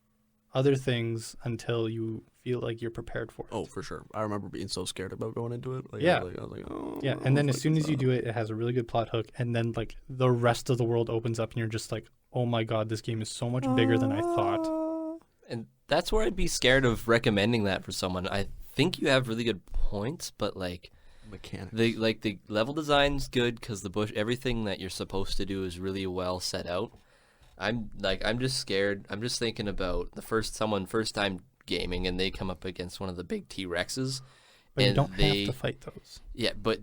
other things until you feel like you're prepared for it. Oh, for sure. I remember being so scared about going into it. Like, yeah. I was like, oh. Yeah, and then as soon as you do it, it has a really good plot hook, and then like the rest of the world opens up, and you're just like, oh my god, this game is so much bigger than I thought. And that's where I'd be scared of recommending that for someone. I think you have really good points, but like mechanics. The level design's good because everything that you're supposed to do is really well set out. I'm just scared. I'm just thinking about first time gaming and they come up against one of the big T-Rexes. But you don't have to fight those. Yeah, but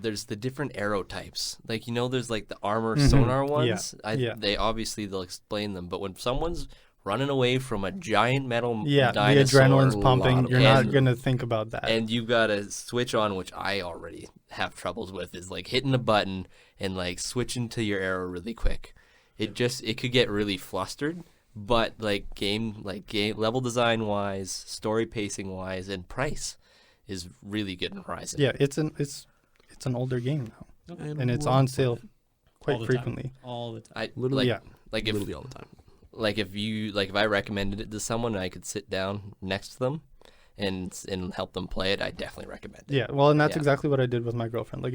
there's the different arrow types. Like, there's like the armor sonar ones. They'll explain them. But when someone's running away from a giant metal dinosaur, the adrenaline's pumping. You're not going to think about that. And you've got to switch on, which I already have troubles with, is like hitting a button and like switching to your arrow really quick. It could get really flustered. But like game level design wise, story pacing wise, and price is really good in Horizon. Yeah, it's an older game now, and it's on sale quite frequently. All the time. Literally all the time. Like if I recommended it to someone and I could sit down next to them and help them play it, I definitely recommend it. Yeah, well, and that's exactly what I did with my girlfriend. Like,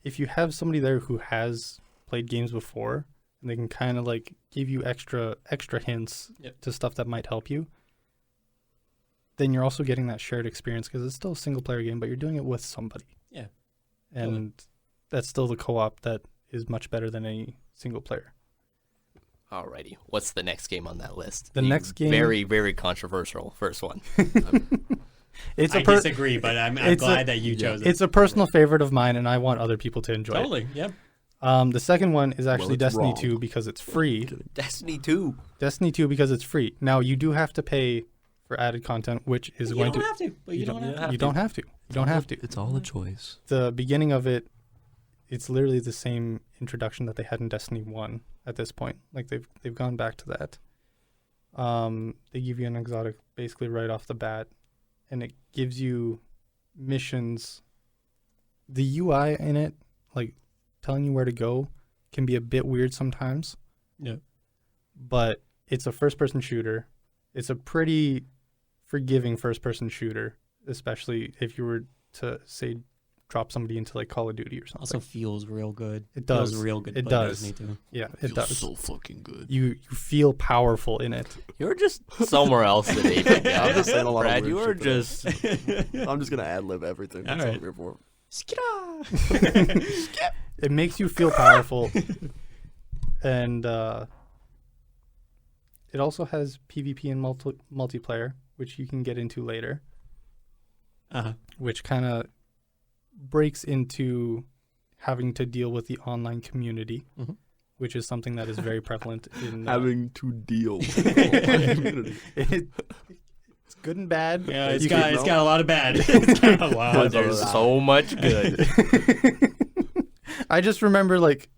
if you have somebody there who has played games before, and they can kind of like give you extra hints to stuff that might help you, then you're also getting that shared experience, because it's still a single player game, but you're doing it with somebody. Yeah. And that's still the co-op that is much better than any single player. Alrighty. What's the next game on that list? The next game... Very, very controversial first one. I disagree, but I'm glad that you chose it. It's a personal favorite of mine, and I want other people to enjoy it. Totally, yeah. The second one is actually Destiny 2 because it's free. Destiny 2 because it's free. Now, you do have to pay for added content, which is you going don't to... have to, but you don't have to. You don't have to. You don't have to. It's all a choice. The beginning of it, it's literally the same introduction that they had in Destiny 1 at this point. Like, they've gone back to that. They give you an exotic basically right off the bat, and it gives you missions. The UI in it, like, telling you where to go, can be a bit weird sometimes. Yeah. But it's a first-person shooter. It's a pretty forgiving first-person shooter, especially if you were to, say, drop somebody into like Call of Duty or something. Also feels real good. It does. Feels real good. It does. Yeah, it feels does. So fucking good. You feel powerful in it. You're just somewhere else today. I'm just saying a lot Brad, of weird you are shit just... I'm just going to ad-lib everything. That's all right. what I'm here for. It makes you feel powerful. And it also has PvP and multiplayer, which you can get into later. Which kind of breaks into having to deal with the online community, which is something that is very prevalent in having to deal with the online community. It's good and bad. Yeah, it's got a lot of bad. It's got a lot. There's so much good. I just remember, like,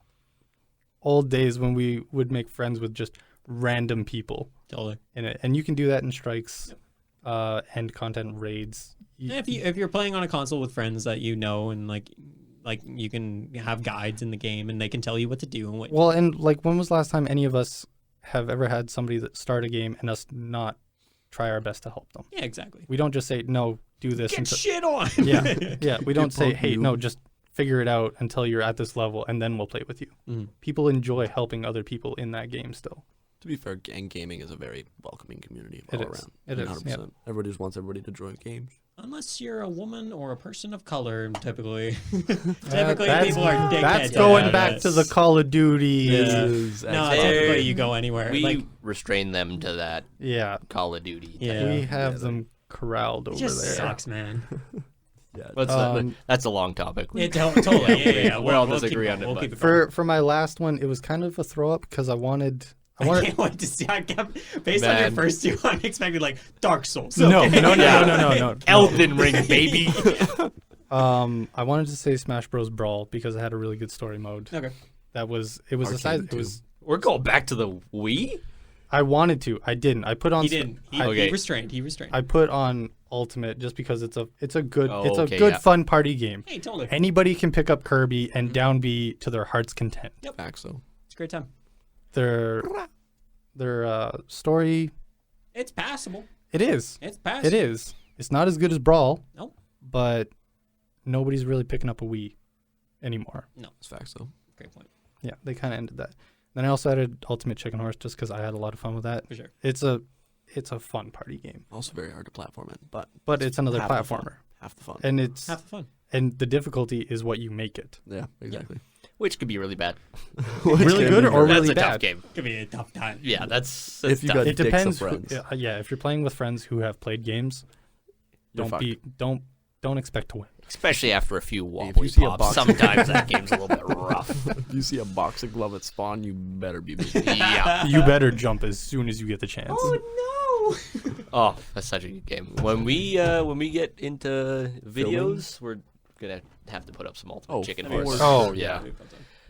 old days when we would make friends with just random people Totally. in it, and you can do that in strikes, end content raids. Yeah, if you're playing on a console with friends that you know, and like you can have guides in the game, and they can tell you what to do and what. Well, and like, when was the last time any of us have ever had somebody that start a game and us not try our best to help them? Yeah, exactly. We don't just say, no, do this. Get until... shit on. Yeah. We don't say, hey, you. no, just figure it out until you're at this level, and then we'll play with you. Mhm. People enjoy helping other people in that game still. To be fair, gaming is a very welcoming community all It is. around. It is, 100%. yeah. Everybody just wants everybody to enjoy games. Unless you're a woman or a person of color, typically. That's- People are dickheads. That's about going it. back to the Call of Duty. Yeah. Is No, actually- typically you go anywhere. We like, restrain them to that Yeah. Call of Duty. yeah. We have them corralled It over just there. sucks, man. yeah, That's a long topic. Totally. Yeah. We all We'll disagree keep on it, We'll but- keep it going. For my last one, it was kind of a throw up because I wanted. I can't wait to see. I kept based on your Man. first two. I'm expecting like Dark Souls. No, Okay. no. Elden Ring, baby. I wanted to say Smash Bros. Brawl because it had a really good story mode. Okay. It was the Arcade size. It too. was. We're going back to the Wii? I wanted to. I didn't. I put on. He didn't. He Okay. restrained. He restrained. I put on Ultimate just because it's a good Oh, it's okay, a good yeah. fun party game. Hey, totally. Anybody can pick up Kirby and down B to their heart's content. facts though. It's a great time. Their story. It's passable. It is. It's passable. It is. It's not as good as Brawl, Nope. but nobody's really picking up a Wii anymore. It's facts though. Great point. Yeah, they kind of ended that. Then I also added Ultimate Chicken Horse just because I had a lot of fun with that. For sure. It's a fun party game, Also very hard to platform it, but but it's another half the fun. platformer, Half the fun. and it's Have fun. and the difficulty is what you make it. Yeah, exactly. Which could be really bad. Really good or That's really a tough bad. game. Could be a tough time. Yeah, that's If you tough. got It dicks of depends. friends. Yeah, if you're playing with friends who have played games, You're don't expect to win. Especially after a few If wobbly you see a pops. box- Sometimes that game's a little bit rough. If you see a boxing glove at spawn, you better be busy. Yeah. You better jump as soon as you get the chance. Oh Oh, that's such a good game. When we get into videos, we're gonna have to put up some Ultimate Oh, Chicken for Horse. sure. Oh, yeah.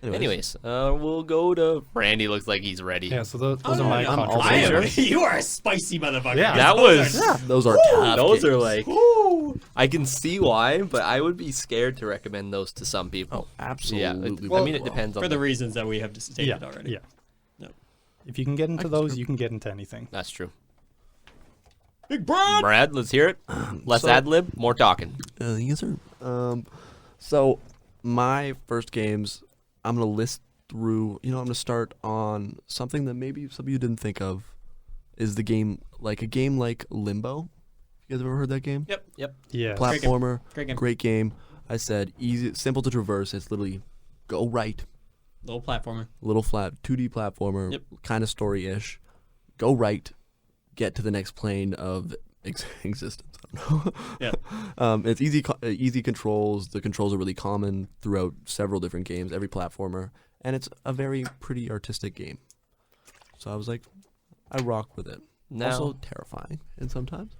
no! Anyways, we'll go to Randy. Looks like he's ready. Yeah, so those Oh, are my no, I'm also I controversies. am, you are a spicy motherfucker. Yeah. That was Those are tough those are games. like Ooh. I can see why, but I would be scared to recommend those to some people. Oh, absolutely. Yeah, I mean it depends on For the reasons that we have just stated Yeah, already. yeah. No. If you can get into can those, screw- you can get into anything. That's true. Big Brad. Brad, let's hear it. Less so- ad lib, more talking. Yes, sir. So my first games, I'm gonna list through. I'm gonna start on something that maybe some of you didn't think of. Is the game like a game like Limbo? You guys ever heard that game? Yep. Yep. Yeah. Platformer, Great game. great game. I said easy, simple to traverse. It's literally go right, Little platformer. little flat, 2D platformer, Yep. kind of story-ish. Go right, get to the next plane of existence. I don't know. Yeah. It's easy controls. The controls are really common throughout several different games, every platformer, and it's a very pretty artistic game. So I was like, I rock with it. Now, Also terrifying, and sometimes,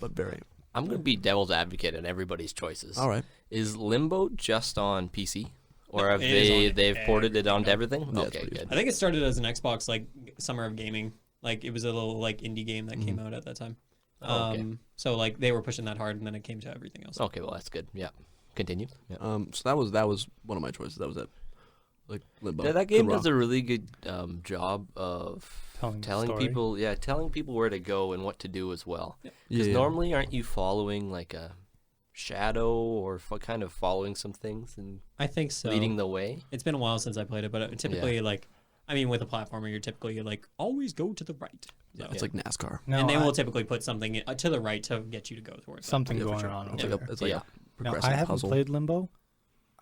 but very. I'm gonna be devil's advocate in everybody's choices. All right. Is Limbo just on PC, or No, have it is on they've ported it onto everything. everything? Yeah, it's Okay, pretty good. I think it started as an Xbox like Summer of Gaming. Like it was a little like indie game that came out at that time. Oh, okay. So like they were pushing that hard, and then it came to everything else. Okay, well that's good. Yeah, continue. Yeah. So that was one of my choices. That was it. Like Limbo. Yeah, that game Good does rock. a really good job of Telling the telling story. people where to go and what to do as well. Yeah, Because yeah. normally, aren't you following like a shadow or kind of following some things and I think so. leading the way? It's been a while since I played it, but typically like, I mean, with a platformer, you're typically like always go to the right. Yeah, So- it's like NASCAR. No, and they I- will typically put something to the right to get you to go towards. something Yeah, for going sure. on It's over like there. a, it's like Yeah. a Now, progressive I haven't puzzle. played Limbo.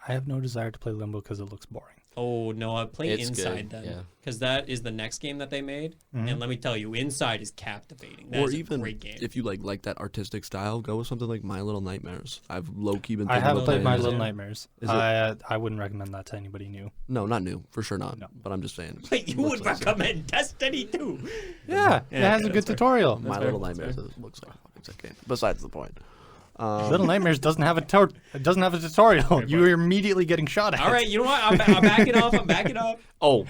I have no desire to play Limbo because it looks boring. Oh no, I play It's Inside good, then, yeah. because that is the next game that they made, Mhm. and let me tell you, Inside is captivating. That Or is even a great game. if you like that artistic style, go with something like My Little Nightmares. I've low key been. I thinking have about played My playing Little it. Nightmares. Is it- I wouldn't recommend that to anybody new. No, not new for sure not. No. But I'm just saying. But you looks would like recommend Destiny 2. Yeah, it has a good that's fair. tutorial. My fair, Little that's Nightmares looks like a fucking sick game. Besides the point. Little Nightmares doesn't have a tutorial. You are immediately getting shot at. All right, you know what? I'm backing off. I'm backing up. Oh,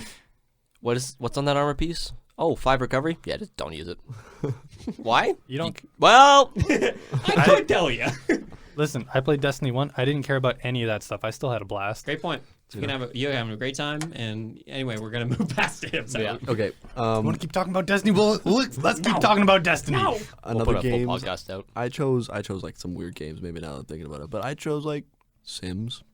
what's on that armor piece? Oh, 5 recovery? Yeah, just don't use it. Why? You don't. Well, I could tell you. Listen, I played Destiny 1. I didn't care about any of that stuff. I still had a blast. Great point. You're having a great time, and anyway, we're gonna move past it. So. yeah. Okay. You want to keep talking about Destiny? Well, let's keep talking about Destiny. No. We'll Another put a game. full podcast out. I chose like some weird games. Maybe now that I'm thinking about it, but I chose like Sims.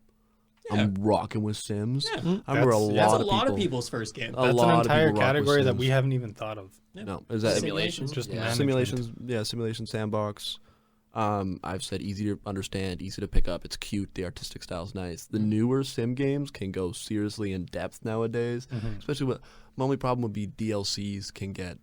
Yeah. I'm rocking with Sims. Yeah. I remember That's a of lot people. of people's first game. A That's lot an of entire people rock with category that Sims. we haven't even thought of. No, is that Simulations? Just Yeah. management. simulations? Yeah, simulation sandbox. I've said easy to understand, easy to pick up. It's cute. The artistic style's nice. The newer sim games can go seriously in depth nowadays. Especially with my only problem would be DLCs can get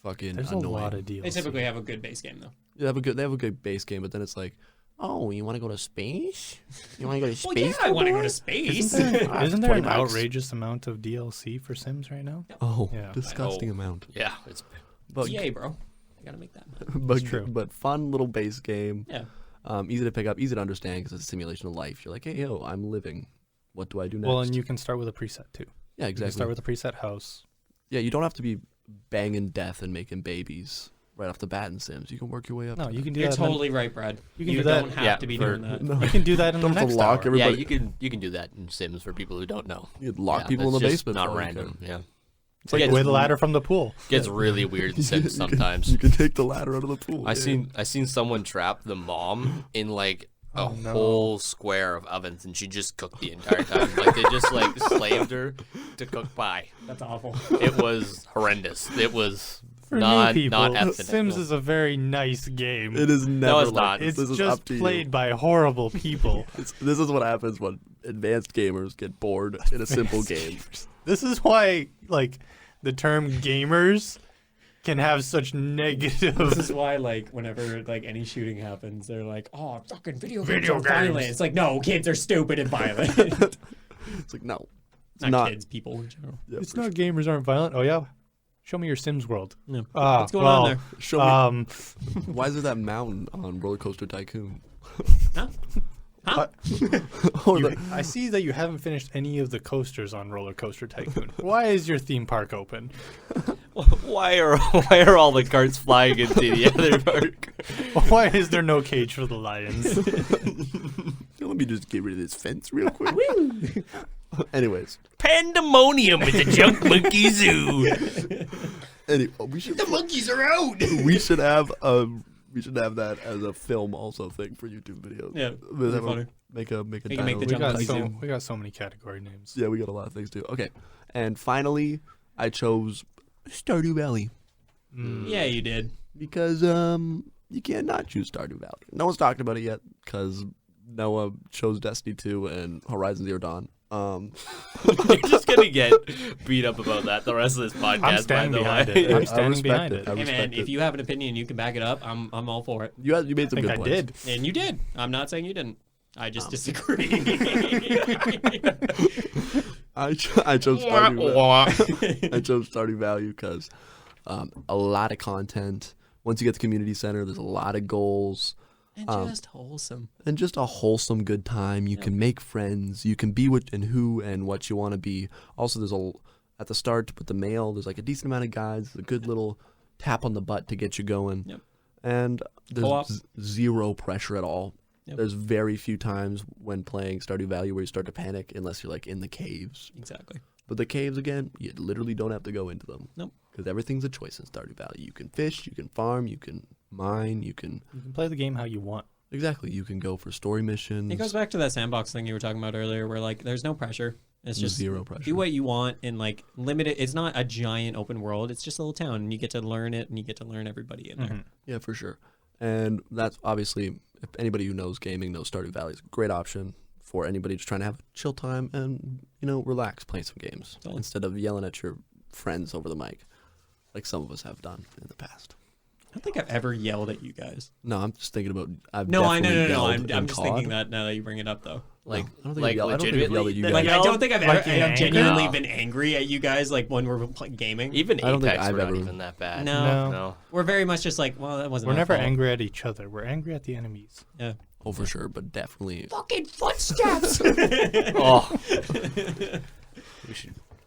fucking There's annoying. a lot of deals. They typically have a good base game though. They have a good base game, but then it's like, oh, you want to go to space? You want to go to Well, space? yeah, I want to go to boy? space. Isn't there 20 an bucks. outrageous amount of DLC for Sims right now? Oh, Yeah. disgusting Oh. amount. Yeah, it's But Yay, bro. You gotta make that. but, true. but fun little base game. Yeah. Easy to pick up, easy to understand because it's a simulation of life. You're like, hey, yo, I'm living. What do I do next? Well, and you can start with a preset too. yeah, You can exactly. start with a preset house. Yeah, you don't have to be banging death and making babies right off the bat in Sims. You can work your way up. No, to you that. can do You're that. in the- totally right, Brad. You can do that- don't have yeah, to be for- doing that. No, You can do that in the don't have next to lock hour. everybody. yeah. You can do that in Sims for people who don't know. You'd lock Yeah, people in the that's just basement. Not for all you random. care. Yeah. It's like Yeah, with it's- a ladder from the pool. Gets really weird in Sims sometimes. You can take the ladder out of the pool. I yeah. seen someone trap the mom in like a no. whole square of ovens, and she just cooked the entire time. Like they just like slaved her to cook pie. That's awful. It was horrendous. It was For not new people, not ethnic. Sims is a very nice game. It is never it's like not. this. It's This is just up to played you. by horrible people. This is what happens when advanced gamers get bored in a simple game. This is why, like, the term gamers can have such negative. This is why, like, whenever like any shooting happens, they're like, "Oh, fucking video games Video are violent." games. It's like, no, kids are stupid and violent. It's like no, it's not, not. kids, people in general. Yeah, It's for not gamers aren't violent. Oh yeah, show me your Sims world. Yeah. Ah, What's going well, on there? sure. Show me, why is there that mountain on Roller Coaster Tycoon? Huh? Huh? Oh, I see that you haven't finished any of the coasters on Roller Coaster Tycoon. Why is your theme park open? Why are all the carts flying into the other park? Why is there no cage for the lions? let me just get rid of this fence real quick. Anyways, Pandemonium at the Junk Monkey Zoo. we should monkeys are out. we should have that as a film also thing for YouTube videos. Yeah, We'll that'd have be funny. make a We can dino- make the we Jump got Monkey so Zoo. we got so many category names. Yeah, we got a lot of things to do. Okay, and finally, I chose Stardew Valley Yeah, you did. because you can't not choose Stardew Valley. No one's talking about it yet because Noah chose Destiny 2 and Horizon Zero Dawn. You're just gonna get beat up about that the rest of this podcast. I'm standing by the behind way. it. I'm I standing respect behind it. it. I Hey man, respect if it. you have an opinion, you can back it up. I'm all for it. You made I some think good I points. did. And you did. I'm not saying you didn't. I just disagree. I chose Stardew. I chose Stardew Valley because a lot of content. Once you get to community center, there's a lot of goals and just wholesome. and just a wholesome good time. You can make friends. You can be what and who and what you want to be. Also, there's at the start with the mail. There's like a decent amount of guides. A good little tap on the butt to get you going. Yep. And Co-op. there's zero pressure at all. Yep. There's very few times when playing Stardew Valley where you start to panic unless you're like in the caves. Exactly. But the caves, again, you literally don't have to go into them. Nope. Because everything's a choice in Stardew Valley. You can fish, you can farm, you can mine, you can... You can play the game how you want. Exactly. You can go for story missions. It goes back to that sandbox thing you were talking about earlier, where like there's no pressure. It's just zero pressure. do what you want and like limit it. It's not a giant open world. It's just a little town, and you get to learn it, and you get to learn everybody in there. Yeah, for sure. And that's obviously, if anybody who knows gaming knows Stardew Valley is a great option for anybody just trying to have a chill time and, relax playing some games instead of yelling at your friends over the mic like some of us have done in the past. don't think I've ever yelled at you guys. No, I'm just thinking about. No. I'm just thinking that now that you bring it up, though. Like, I don't think I've yelled at you guys. Like, I don't think I've Like ever in I've genuinely anger? been angry at you guys, like when we're gaming. even I don't think Apex, I've we're not ever- even that bad. No. No. We're very much just like, well, that wasn't. We're our never fault. angry at each other. We're angry at the enemies. Yeah. Oh, for sure, but definitely. Fucking footsteps. Oh.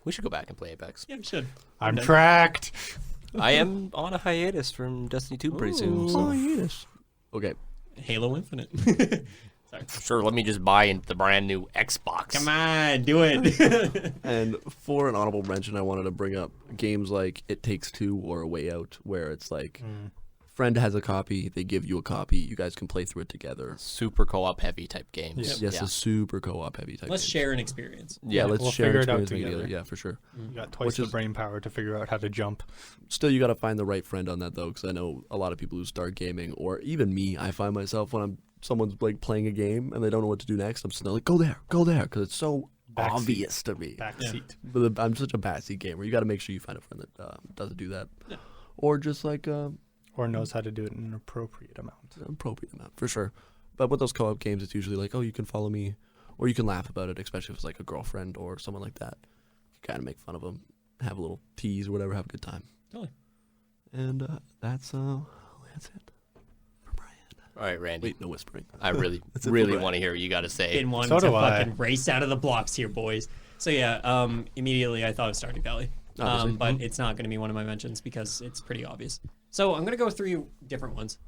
We should go back and play Apex. Yeah, we should. I'm done. tracked. I am on a hiatus from Destiny 2 pretty soon. So. Oh, yes. Okay. Halo Infinite. Sorry. Sure, let me just buy the brand new Xbox. Come on, do it. And for an honorable mention, I wanted to bring up games like It Takes Two or A Way Out, where it's like, friend has a copy, they give you a copy, you guys can play through it together. Super co-op heavy type games. Yes, Yeah. a super co-op heavy type. Let's game. share an experience. Yeah, let's we'll share figure it out experience, make it together. together. Yeah, for sure. You got twice Which the is- brain power to figure out how to jump. Still, you got to find the right friend on that though, because I know a lot of people who start gaming, or even me. I find myself when someone's like playing a game and they don't know what to do next. I'm still like, go there, because it's so Backseat. obvious to me. Backseat. But I'm such a backseat gamer. You got to make sure you find a friend that doesn't do that, or just like Or knows how to do it in an appropriate amount. an appropriate amount for sure. But with those co-op games, it's usually like, oh, you can follow me, or you can laugh about it, especially if it's like a girlfriend or someone like that. You kind of make fun of them, have a little tease or whatever, have a good time. Totally. And that's it for Brian. All right, Randy. Wait, no whispering. I really, That's it for really Brian. want to hear what you got to say. Been wanting So to do I. fucking race out of the blocks here, boys. So yeah, immediately I thought of Stardew Valley. Obviously. But it's not going to be one of my mentions because it's pretty obvious. So I'm going to go through different ones.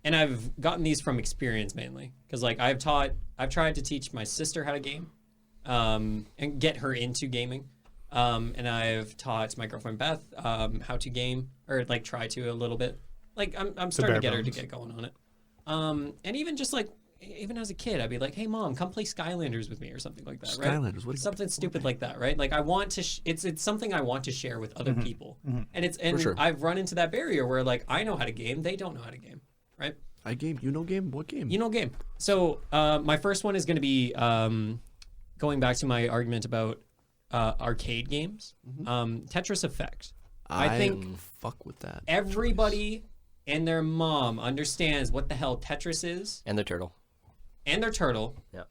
And I've gotten these from experience mainly because like I've tried to teach my sister how to game, and get her into gaming. And I've taught my girlfriend Beth how to game, or like try to a little bit. Like I'm starting to get bare her to bones. get going on it. And even just like even as a kid, I'd be like, "Hey, mom, come play Skylanders with me," or something like that, right? Skylanders, what? Something stupid like that, right? Like I want to. It's something I want to share with other people, and sure. I've run into that barrier where like I know how to game, they don't know how to game, right? I game. You know game? What game? You know game. So my first one is going to be going back to my argument about arcade games. Tetris Effect. I think fuck with that. everybody and their mom understands what the hell Tetris is And the turtle. and their turtle. Yeah.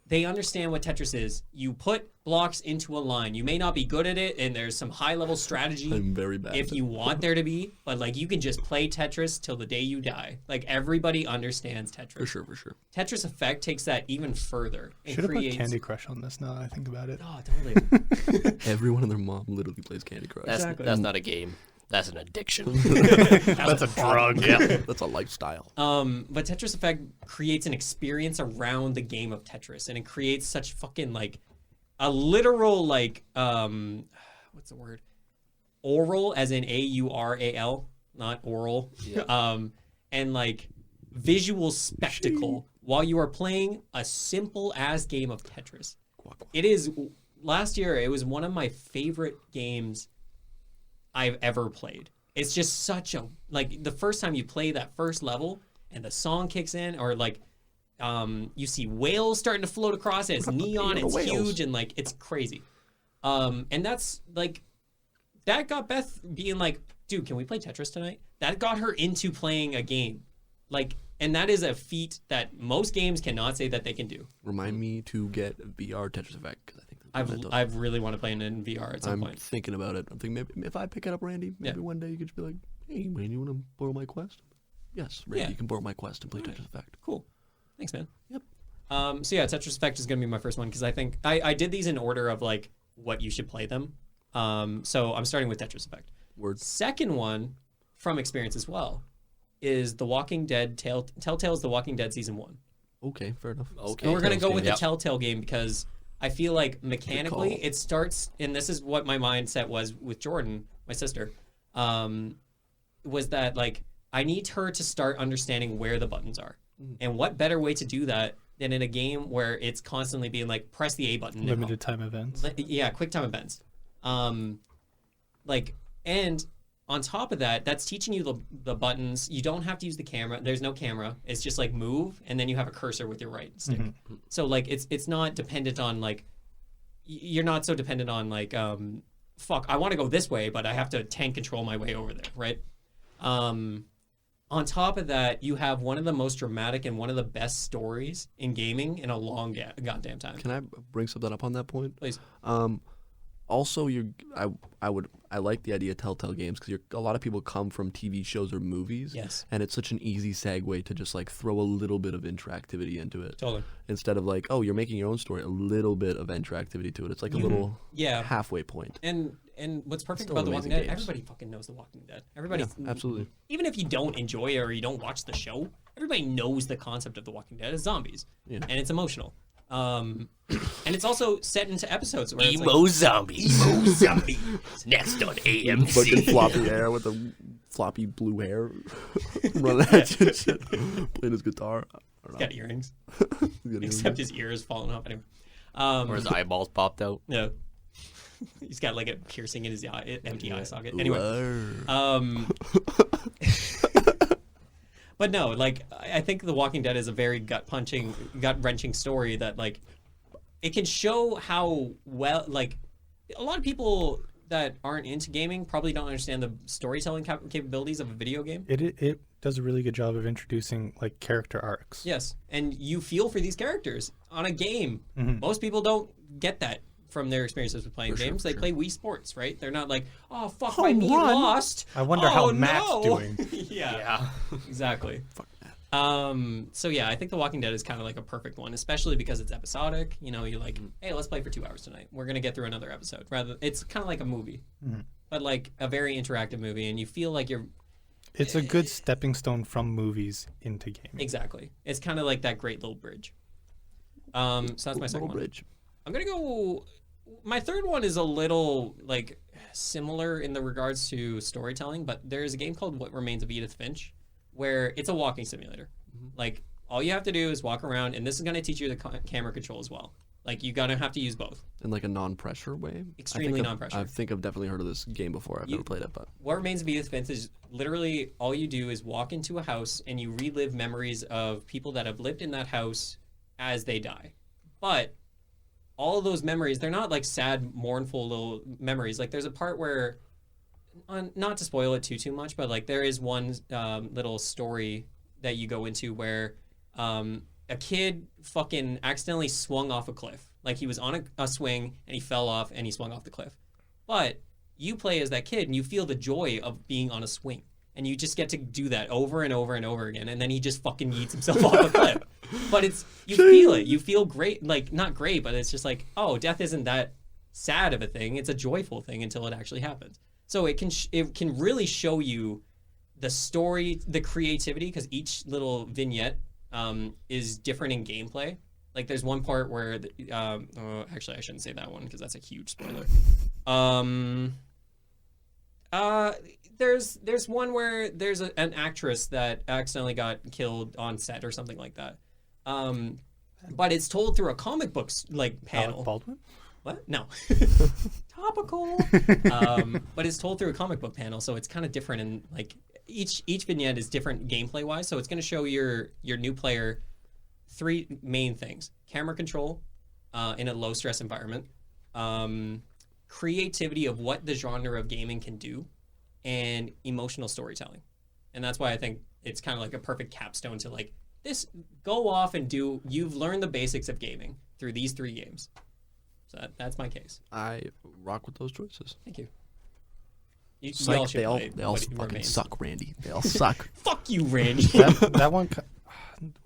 They understand what Tetris is. You put blocks into a line. You may not be good at it, and there's some high-level strategy I'm very bad. if at you want there to be, but like you can just play Tetris till the day you die. Like everybody understands Tetris. for sure. Tetris Effect takes that even further and Should have put creates. Candy Crush on this now that I think about it. Oh, totally. Everyone and their mom literally plays Candy Crush. That's not a game. That's an addiction. That's a drug. Yeah. That's a lifestyle. But Tetris Effect creates an experience around the game of Tetris, and it creates such fucking like a literal like what's the word? Oral, as in AURAL, not oral. Yeah. And like visual spectacle while you are playing a simple as game of Tetris. It is last year. It was one of my favorite games I've ever played. It's just such a like the first time you play that first level and the song kicks in, or like you see whales starting to float across and it's neon, it's whales. huge, and like it's crazy. And that's like that got Beth being like, dude, can we play Tetris tonight? That got her into playing a game. Like, and that is a feat that most games cannot say that they can do. Remind me to get VR Tetris Effect, because I think that's I've really want to play it in VR at some I'm point. thinking about it. I'm thinking maybe if I pick it up, Randy, maybe one day you could just be like, hey, man, you want to borrow my Quest? Yes, Randy, Yeah. you can borrow my Quest and play Tetris Effect. Cool. Thanks, man. Yep. So yeah, Tetris Effect is gonna be my first one because I think I did these in order of like what you should play them. So I'm starting with Tetris Effect. Words. Second one from experience as well is The Walking Dead Telltale's The Walking Dead Season 1. Okay, fair enough. Okay. And we're gonna go with Yep. the Telltale game because I feel like mechanically call. it starts, and this is what my mindset was with Jordan, my sister, was that like I need her to start understanding where the buttons are, and what better way to do that than in a game where it's constantly being like press the A button, Limited time events. yeah, quick time events, like, and on top of that, that's teaching you the buttons. You don't have to use the camera. There's no camera. It's just like move, and then you have a cursor with your right stick. So like it's not dependent on like you're not so dependent on like fuck, I want to go this way, but I have to tank control my way over there, right? On top of that, you have one of the most dramatic and one of the best stories in gaming in a long goddamn time. Can I bring something up on that point? Please. Also, I like the idea of Telltale games because a lot of people come from TV shows or movies. Yes. And it's such an easy segue to just like throw a little bit of interactivity into it. Totally. Instead of like, oh, you're making your own story, a little bit of interactivity to it. It's like a little halfway point. And what's perfect Still about The amazing Walking Dead, games. everybody fucking knows The Walking Dead. Everybody, Absolutely. even if you don't enjoy it or you don't watch the show, everybody knows the concept of The Walking Dead is zombies, and it's emotional. And it's also set into episodes where Emo zombies. Emo zombies. Next on AMC. Fucking floppy hair with the floppy blue hair. Running at you and shit. Playing his guitar. he's got earrings, He's got except his ear is falling off. Anyway. Or his eyeballs popped out. No. He's got like a piercing in his empty eye socket. Anyway. But no, like I think The Walking Dead is a very gut-wrenching story that like it can show how well like a lot of people that aren't into gaming probably don't understand the storytelling capabilities of a video game. It does a really good job of introducing like character arcs. Yes, and you feel for these characters on a game. Mm-hmm. Most people don't get that from their experiences with playing games. They play Wii Sports, right? They're not like, oh fuck, my Mii lost. I wonder how Matt's doing. Yeah, exactly. Fuck that. So yeah, I think The Walking Dead is kind of like a perfect one, especially because it's episodic. You know, you're like, hey, let's play for 2 hours tonight. We're gonna get through another episode. It's kind of like a movie, but like a very interactive movie, and you feel like you're. It's a good stepping stone from movies into gaming. Exactly. It's kind of like that great little bridge. So that's my second one. Bridge. I'm gonna go. My third one is a little like similar in the regards to storytelling, but there's a game called What Remains of Edith Finch, where it's a walking simulator. Like all you have to do is walk around, and this is gonna teach you the camera control as well. Like you're gonna have to use both. In like a non-pressure way? Extremely non-pressure. I think I've definitely heard of this game before. I've never played it, but What Remains of Edith Finch is literally all you do is walk into a house and you relive memories of people that have lived in that house as they die. But all of those memories, they're not like sad, mournful little memories. Like there's a part where, not to spoil it too much, but like there is one little story that you go into where a kid fucking accidentally swung off a cliff. Like he was on a swing and he fell off and he swung off the cliff. But you play as that kid and you feel the joy of being on a swing. And you just get to do that over and over and over again. And then he just fucking yeets himself off a cliff. But you feel it. You feel great. Like, not great, but it's just like, oh, death isn't that sad of a thing. It's a joyful thing until it actually happens. So it can really show you the story, the creativity, because each little vignette is different in gameplay. Like, there's one part where, actually, I shouldn't say that one because that's a huge spoiler. There's one where there's an actress that accidentally got killed on set or something like that. But it's told through a comic books like panel. Alec Baldwin? What? No. Topical. But it's told through a comic book panel, so it's kind of different, and like each vignette is different gameplay wise. So it's going to show your new player 3 main things: camera control in a low stress environment, creativity of what the genre of gaming can do, and emotional storytelling. And that's why I think it's kind of like a perfect capstone to like this. Go off and do. You've learned the basics of gaming through these 3 games. So that's my case. I rock with those choices. Thank you. They all fucking suck, Randy. They all suck. Fuck you, Randy. that one,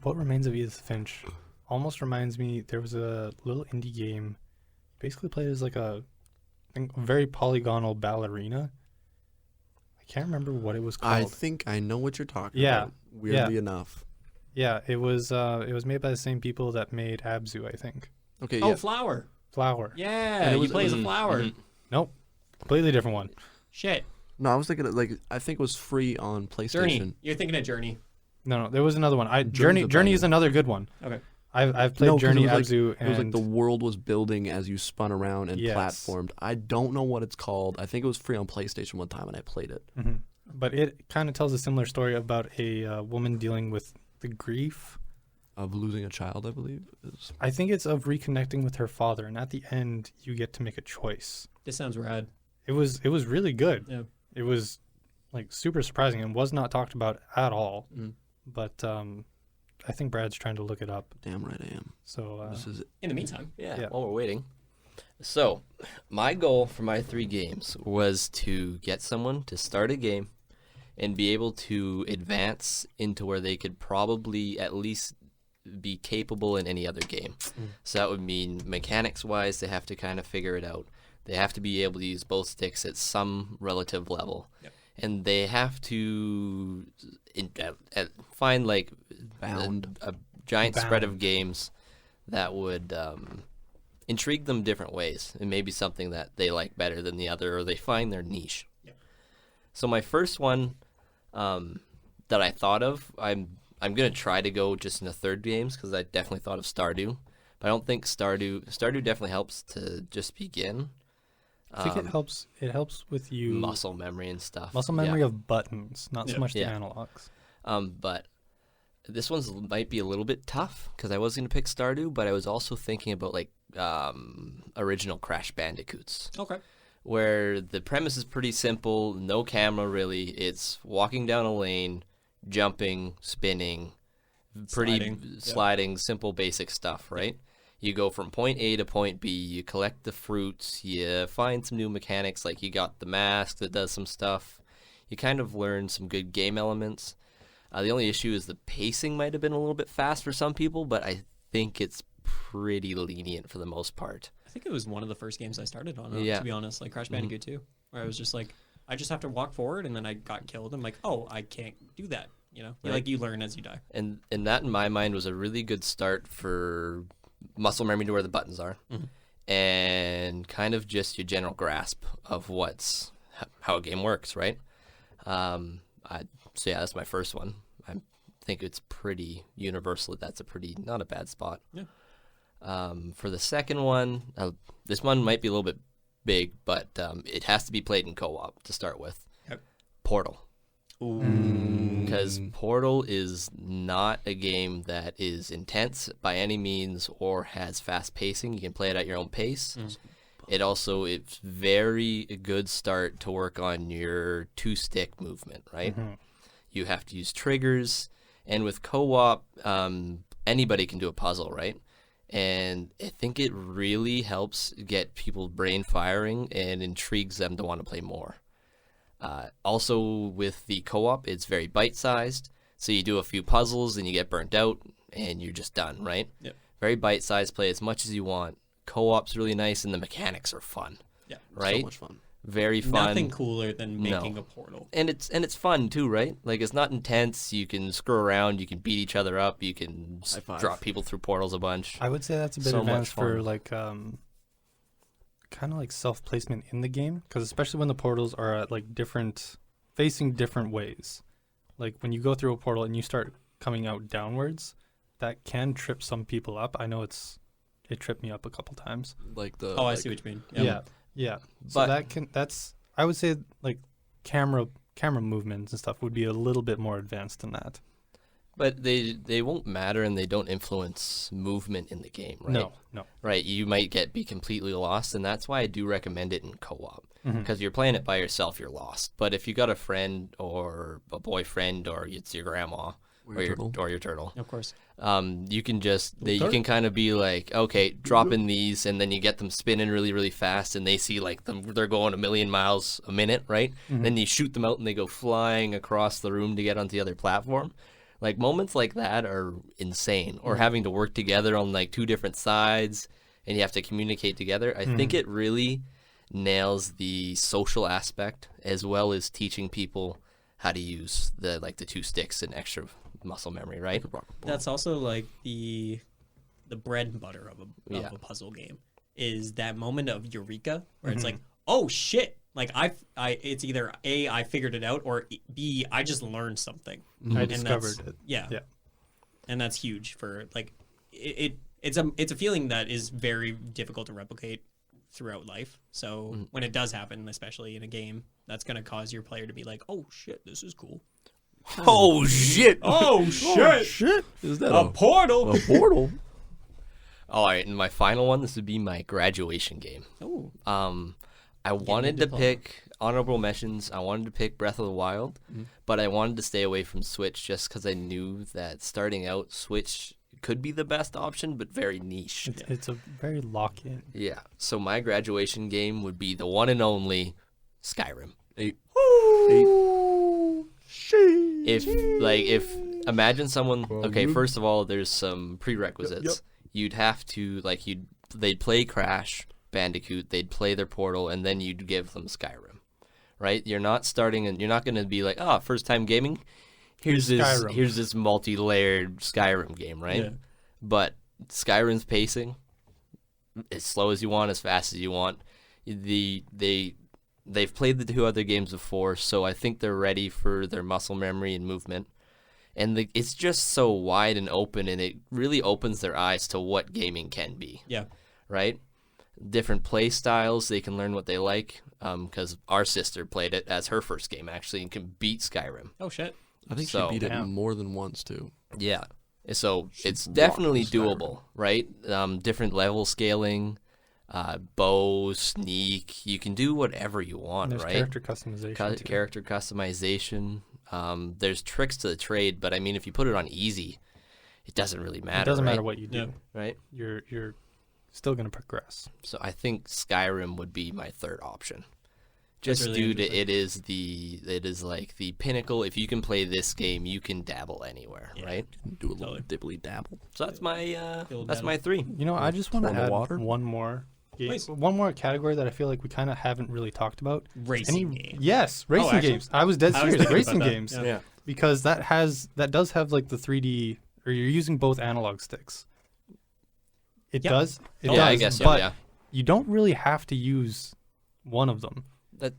What Remains of Edith Finch, almost reminds me. There was a little indie game. Basically played as like a very polygonal ballerina. I can't remember what it was called. I think I know what you're talking about. Weirdly enough. Yeah, it was made by the same people that made Abzu, I think. Okay. Oh, Yeah. Flower. Flower. Yeah, you play as a flower. Nope. Completely different one. Shit. No, I was thinking I think it was free on PlayStation. Journey. You're thinking of Journey. No, there was another one. Journey's Journey is another good one. Okay. I've played Journey, it was Abzu, like, and it was like the world was building as you spun around and Yes. platformed. I don't know what it's called. I think it was free on PlayStation one time and I played it. Mhm. But it kind of tells a similar story about a woman dealing with the grief. Of losing a child, I believe. I think it's of reconnecting with her father, and at the end, you get to make a choice. This sounds rad. It was really good. Yeah. It was like super surprising and was not talked about at all. Mm. But I think Brad's trying to look it up. Damn right I am. So This is In the meantime, Yeah, while we're waiting. So, my goal for my 3 games was to get someone to start a game and be able to advance into where they could probably at least be capable in any other game. So that would mean mechanics-wise, they have to kind of figure it out. They have to be able to use both sticks at some relative level. Yep. And they have to find like a giant spread of games that would intrigue them different ways, and maybe something that they like better than the other, or they find their niche. Yep. So my first one that I thought of, I'm gonna try to go just in the third games because I definitely thought of Stardew, but I don't think Stardew definitely helps to just begin. I think it helps. It helps with you Muscle memory and stuff. muscle memory of buttons, not so much the Yeah. analogs. But this one's might be a little bit tough because I was gonna pick Stardew, but I was also thinking about like original Crash Bandicoots. okay. Where the premise is pretty simple, no camera really. It's walking down a lane, jumping, spinning, pretty sliding, simple, basic stuff, right? You go from point A to point B, you collect the fruits, you find some new mechanics, like you got the mask that does some stuff. You kind of learn some good game elements. The only issue is the pacing might have been a little bit fast for some people, but I think it's pretty lenient for the most part. I think it was one of the first games I started on, Yeah. to be honest, like Crash Bandicoot 2, where I was just like, I just have to walk forward, and then I got killed. I'm like, oh, I can't do that, you know? Right. Like, you learn as you die. And that, in my mind, was a really good start for muscle memory to where the buttons are, and kind of just your general grasp of how a game works, right? So yeah, that's my first one. I think it's pretty universal. That's not a bad spot. Yeah. For the second one, this one might be a little bit big, but it has to be played in co-op to start with. Yep. Portal. Ooh. Because Portal is not a game that is intense by any means or has fast pacing. You can play it at your own pace. It's very good start to work on your 2-stick movement, right? You have to use triggers, and with co-op, anybody can do a puzzle, right? And I think it really helps get people brain firing and intrigues them to want to play more. Also, with the co-op, it's very bite-sized. So you do a few puzzles and you get burnt out and you're just done, right? Yep. Very bite-sized, play as much as you want. Co-op's really nice and the mechanics are fun. Yeah. Right? So much fun. Very fun. Nothing cooler than making a portal. And it's fun too, right? Like, it's not intense. You can screw around. You can beat each other up. You can High five. drop people through portals a bunch. I would say that's a bit So much advanced for fun. like kind of like self-placement in the game, because especially when the portals are at like facing different ways. Like when you go through a portal and you start coming out downwards, that can trip some people up. I know it tripped me up a couple times. Like the. Oh, I see what you mean. Yep. Yeah. So But- that's I would say like camera movements and stuff would be a little bit more advanced than that. But they won't matter and they don't influence movement in the game, right? No. Right, you might be completely lost, and that's why I do recommend it in co-op. Mm-hmm. Because you're playing it by yourself, you're lost. But if you got a friend or a boyfriend or it's your grandma Or your turtle. or your turtle, Of course. you can you can kind of be like, okay, drop in these, and then you get them spinning really, really fast, and they see like they're going 1,000,000 miles a minute, right? Then you shoot them out, and they go flying across the room to get onto the other platform. Like, moments like that are insane. Or having to work together on like 2 different sides, and you have to communicate together. I think it really nails the social aspect as well as teaching people how to use the 2 sticks and extra muscle memory, right? That's also like the bread and butter of Yeah. a puzzle game is that moment of eureka where it's like, oh shit, like it's either A, I figured it out, or B, I just learned something. I And discovered that's- it. Yeah. Yeah. And that's huge for like it's a feeling that is very difficult to replicate throughout life. So when it does happen, especially in a game, that's going to cause your player to be like, oh shit, this is cool. Oh shit! Oh shit, Shit! Is that a portal. a portal? All right, and my final one, this would be my graduation game. Oh, I wanted to diploma. pick honorable mentions. I wanted to pick Breath of the Wild, but I wanted to stay away from Switch just because I knew that starting out, Switch could be the best option, but very niche. It's a very lock-in. Yeah. So my graduation game would be the one and only Skyrim. If imagine someone. Okay, first of all, there's some prerequisites. You'd have to they'd play Crash Bandicoot, they'd play their Portal, and then you'd give them Skyrim, right? You're not starting, and you're not going to be like, first time gaming. Here's this multi-layered Skyrim game, right? Yeah. But Skyrim's pacing, as slow as you want, as fast as you want. They've played the 2 other games before, so I think they're ready for their muscle memory and movement. And it's just so wide and open, and it really opens their eyes to what gaming can be. Yeah. Right? Different play styles, they can learn what they like. Because our sister played it as her first game, actually, and can beat Skyrim. Oh, shit. I think So- she beat it more than once too. Yeah. So it's definitely rocked Skyrim. doable, right? Different level scaling, bow, sneak. You can do whatever you want, There's right? character customization. too. Character customization. There's tricks to the trade, but I mean, if you put it on easy, it doesn't really matter. It doesn't right? matter what you do. Yeah. Right? You're still gonna progress. So I think Skyrim would be my third option. That's Just really due to interesting. it is like the pinnacle. If you can play this game, you can dabble anywhere, right? Do a little dibbly dabble. So that's my Feel that's better. my 3. You know, I just want to Pour in the add water? one more game, Please. one more category that I feel like we kind of haven't really talked about. Racing game. Yes, racing actually? games. I was dead I was serious. thinking Racing about that, games. yeah. Because that does have like the 3D, or you're using both analog sticks. It Yep. does. It Yeah, I does, guess so. But Yeah, you don't really have to use one of them.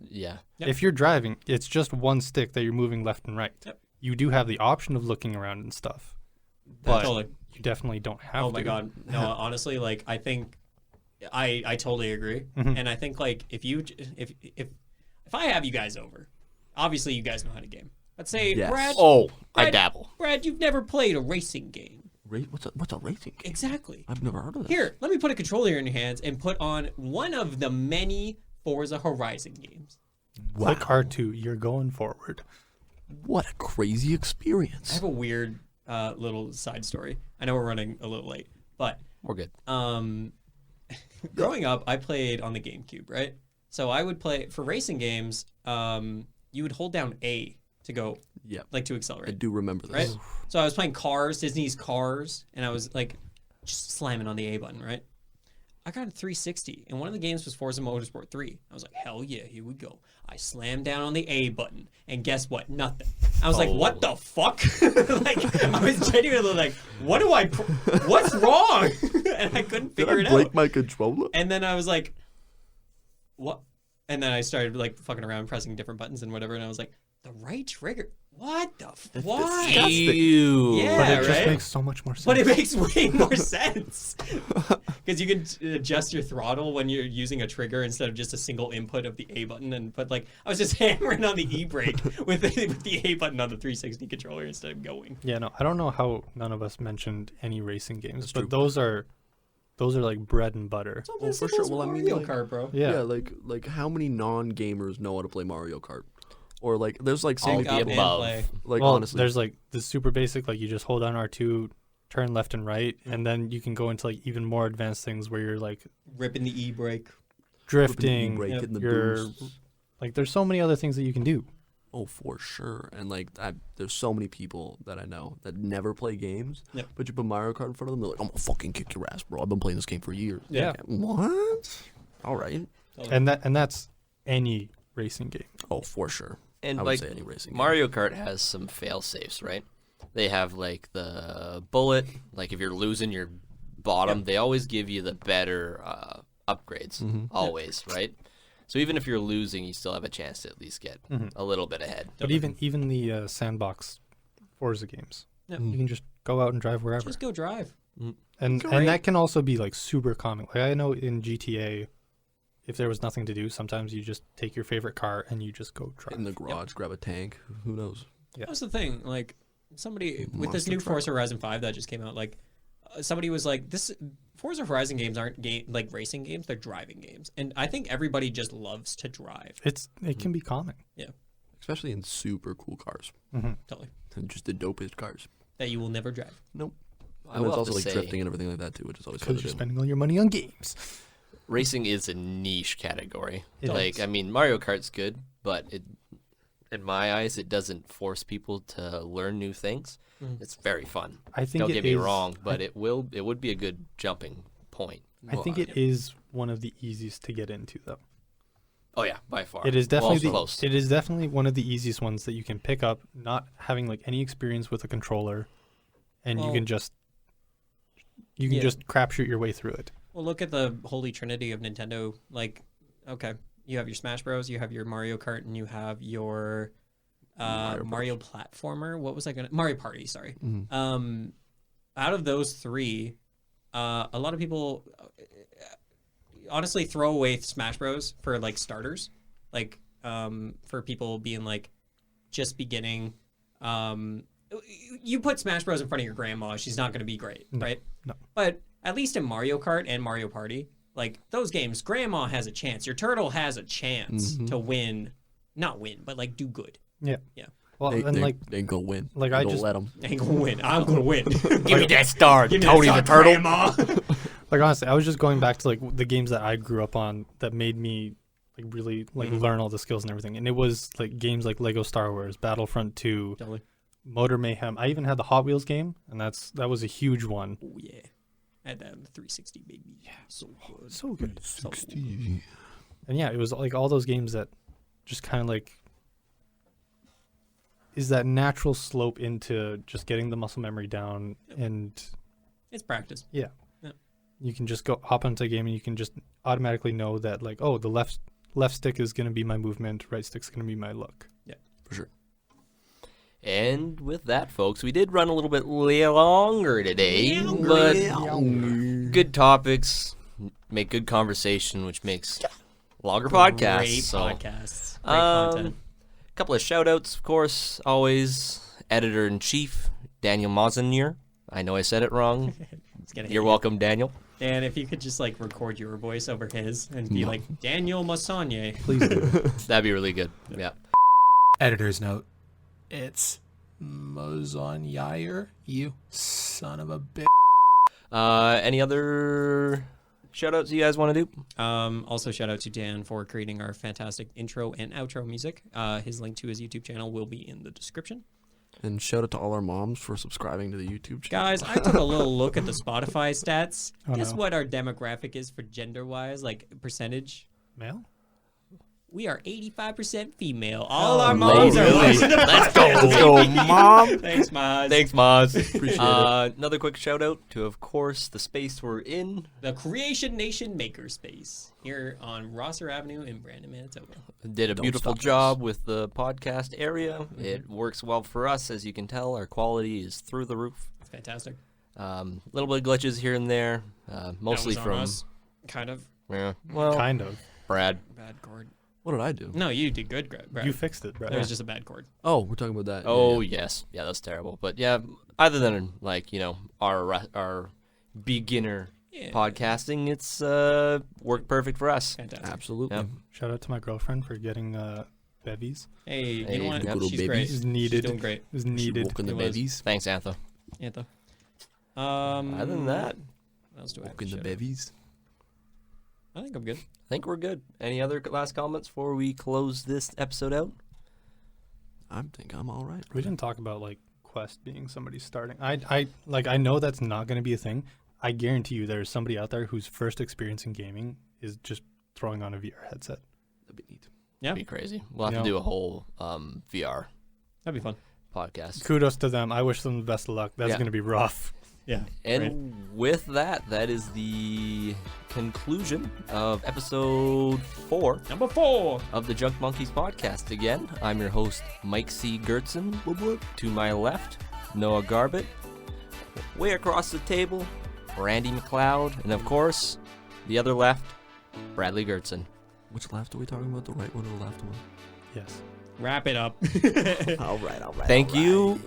yeah. Yep. If you're driving, it's just one stick that you're moving left and right. Yep. You do have the option of looking around and stuff, but Totally. you definitely don't have to. Oh my god. No, honestly, like I think I totally agree. Mhm. And I think like if I have you guys over, obviously you guys know how to game. Let's say Yes. Brad, Oh, I Brad- dabble. Brad, you've never played a racing game. What's a racing game? Exactly. I've never heard of this. Here, let me put a controller in your hands and put on one of the many Forza Horizon games. Wow. Click R2. You're going forward. What a crazy experience. I have a weird little side story. I know we're running a little late, but We're good. growing up, I played on the GameCube, right? So I would play for racing games. You would hold down A to go, Yeah, like to I accelerate, do remember right? this. So I was playing Cars, Disney's Cars, and I was like just slamming on the A button, right? I got a 360, and one of the games was Forza Motorsport 3. I was like, hell yeah, here we go. I slammed down on the A button, and guess what? Nothing. I was like, what the fuck? Like, I was genuinely like, what's wrong? And I couldn't Did figure I it break out. my controller? And then I was like, what? And then I started like fucking around, pressing different buttons and whatever, and I was like, the right trigger? What the what? Ew. Yeah. But it just right? makes so much more sense. But it makes way more sense because you can adjust your throttle when you're using a trigger instead of just a single input of the A button. And but like I was just hammering on the E brake with the A button on the 360 controller instead of going. Yeah, no, I don't know how none of us mentioned any racing games, That's but true. those are like bread and butter. Oh, for sure. Well, I mean, Mario like- Kart, bro. Yeah. like how many non-gamers know how to play Mario Kart? Or like, there's like so All many the people. above. Like well, honestly, there's like the super basic, like you just hold down R2, turn left and right, and then you can go into like even more advanced things where you're like Ripping the E brake. drifting. break hitting the you're boost. like there's so many other things that you can do. Oh, for sure. And like, there's so many people that I know that never play games. Yep. But you put Mario Kart in front of them, they're like, "I'm gonna fucking kick your ass, bro. I've been playing this game for years." Yeah. What? All right. And that's any racing game. Oh, for sure. And I would like say any racing game. Mario Kart has some fail safes, right? They have like the bullet, like if you're losing your bottom, they always give you the better upgrades, always, right? So even if you're losing, you still have a chance to at least get a little bit ahead. But even the sandbox Forza games, Yep. you can just go out and drive wherever. Just go drive. And Great. that can also be like super common. Like I know in GTA, if there was nothing to do, sometimes you just take your favorite car and you just go drive. in the garage, grab a tank. Who knows? Yeah. That's the thing. Like somebody with this Monster new truck. Forza Horizon 5 that just came out, like somebody was like, "This Forza Horizon games aren't like racing games; they're driving games." And I think everybody just loves to drive. It can be calming. Yeah, Especially in super cool cars. totally. And just the dopest cars. That you will never drive. Nope. I And will it's have also to like say- drifting and everything like that too, which is always fun Because to you're do. spending all your money on games. Racing is a niche category. It Like, is. I mean, Mario Kart's good, but in my eyes, it doesn't force people to learn new things. It's very fun. I think Don't it get me is- wrong, but it would be a good jumping point. I think it is one of the easiest to get into, though. Oh yeah, by far. It is definitely close. it is definitely one of the easiest ones that you can pick up, not having like any experience with a controller, and you Well, can just yeah. crapshoot your way through it. Well, look at the holy trinity of Nintendo. Like, okay, you have your Smash Bros, you have your Mario Kart, and you have your Mario platformer. What was I gonna? Mario Party. Sorry. Out of those three, a lot of people honestly throw away Smash Bros for like starters, like for people being like just beginning. You put Smash Bros in front of your grandma, she's not going to be great, right? No. But at least in Mario Kart and Mario Party, like those games, grandma has a chance. Your turtle has a chance to win, not win, but like do good. Yeah. Yeah. Well, They ain't gonna win. like, They I don't just- let them. I ain't gonna win. I'm gonna win. Give me that star, Give me Tony that the star, Turtle. Grandma. like honestly, I was just going back to like the games that I grew up on that made me like really like learn all the skills and everything, and it was like games like Lego Star Wars, Battlefront 2, Totally. Motor Mayhem. I even had the Hot Wheels game, and that was a huge one. Oh yeah. I had that on the 360, baby. Yeah. So good. So good. So good. And yeah, it was like all those games that just kind of like is that natural slope into just getting the muscle memory down, and It's practice. yeah, Yeah. you can just go hop onto a game and you can just automatically know that like, oh, the left stick is gonna be my movement, right stick's gonna be my look. For sure. And with that, folks, we did run a little bit longer today, but good topics make good conversation, which makes longer podcasts. Great so. podcasts. Great content. Couple of shout outs, of course, always. Editor-in-Chief, Daniel Mosionier. I know I said it wrong. It's gonna You're hit welcome, Daniel. And if you could just like record your voice over his and be like Daniel Mosionier. Please do. That'd be really good. Yeah. Editor's note. It's Mosionier, you son of a bitch. Any other shout outs you guys want to do? Also shout out to Dan for creating our fantastic intro and outro music. His link to his YouTube channel will be in the description. And shout out to all our moms for subscribing to the YouTube channel. Guys, I took a little look at the Spotify stats. Oh, Guess no. what our demographic is for gender wise, like percentage? Male? We are 85% female. All our moms are really? watching the Let's go. podcast. Let's go, Mom. Thanks, Maz. Thanks, Moz. Appreciate it. Another quick shout out to, of course, the space we're in. The Creation Nation Makerspace here on Rosser Avenue in Brandon, Manitoba. Did a Don't beautiful stop us. job with the podcast area. It works well for us, as you can tell. Our quality is through the roof. It's fantastic. Little bit of glitches here and there, mostly That was on from us. Kind of yeah, well, Kind of. Brad. bad chord. What did I do? No, you did good, Brad. You fixed it, bro. It was just a bad chord. Oh, we're talking about that. Oh Yeah, yes, yeah, that's terrible. But yeah, other than like our beginner Yeah. podcasting, it's worked perfect for us. Fantastic. yeah. Absolutely. Yeah. Shout out to my girlfriend for getting bevies. Hey, you Hey, know what? good old She's babies. great. Is She's needed. doing great. It was She needed. woke in the It was. bevies. Thanks, Antha. Antha. Other than that, What else do I have Woke to in the shout out? bevies. I think I'm good. I think we're good. Any other last comments before we close this episode out? I think I'm all right. We didn't talk about like Quest being somebody starting. I know that's not going to be a thing. I guarantee you there's somebody out there whose first experience in gaming is just throwing on a VR headset. That'd be neat. Yeah, Be crazy. We'll have Yeah. to do a whole VR that'd be fun. podcast. Kudos to them. I wish them the best of luck. That's Yeah. going to be rough. Yeah. And with that, that is the conclusion of episode 4 Number 4. of the Junk Monkeys podcast. Again, I'm your host, Mike C. Gertzen. To my left, Noah Garbett. Way across the table, Randy McLeod. And of course, the other left, Bradley Gertzen. Which left are we talking about? The right one or the left one? Yes. Wrap it up. All right. Thank you,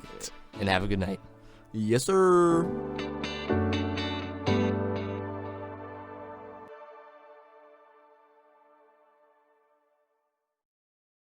and have a good night. Yes, sir.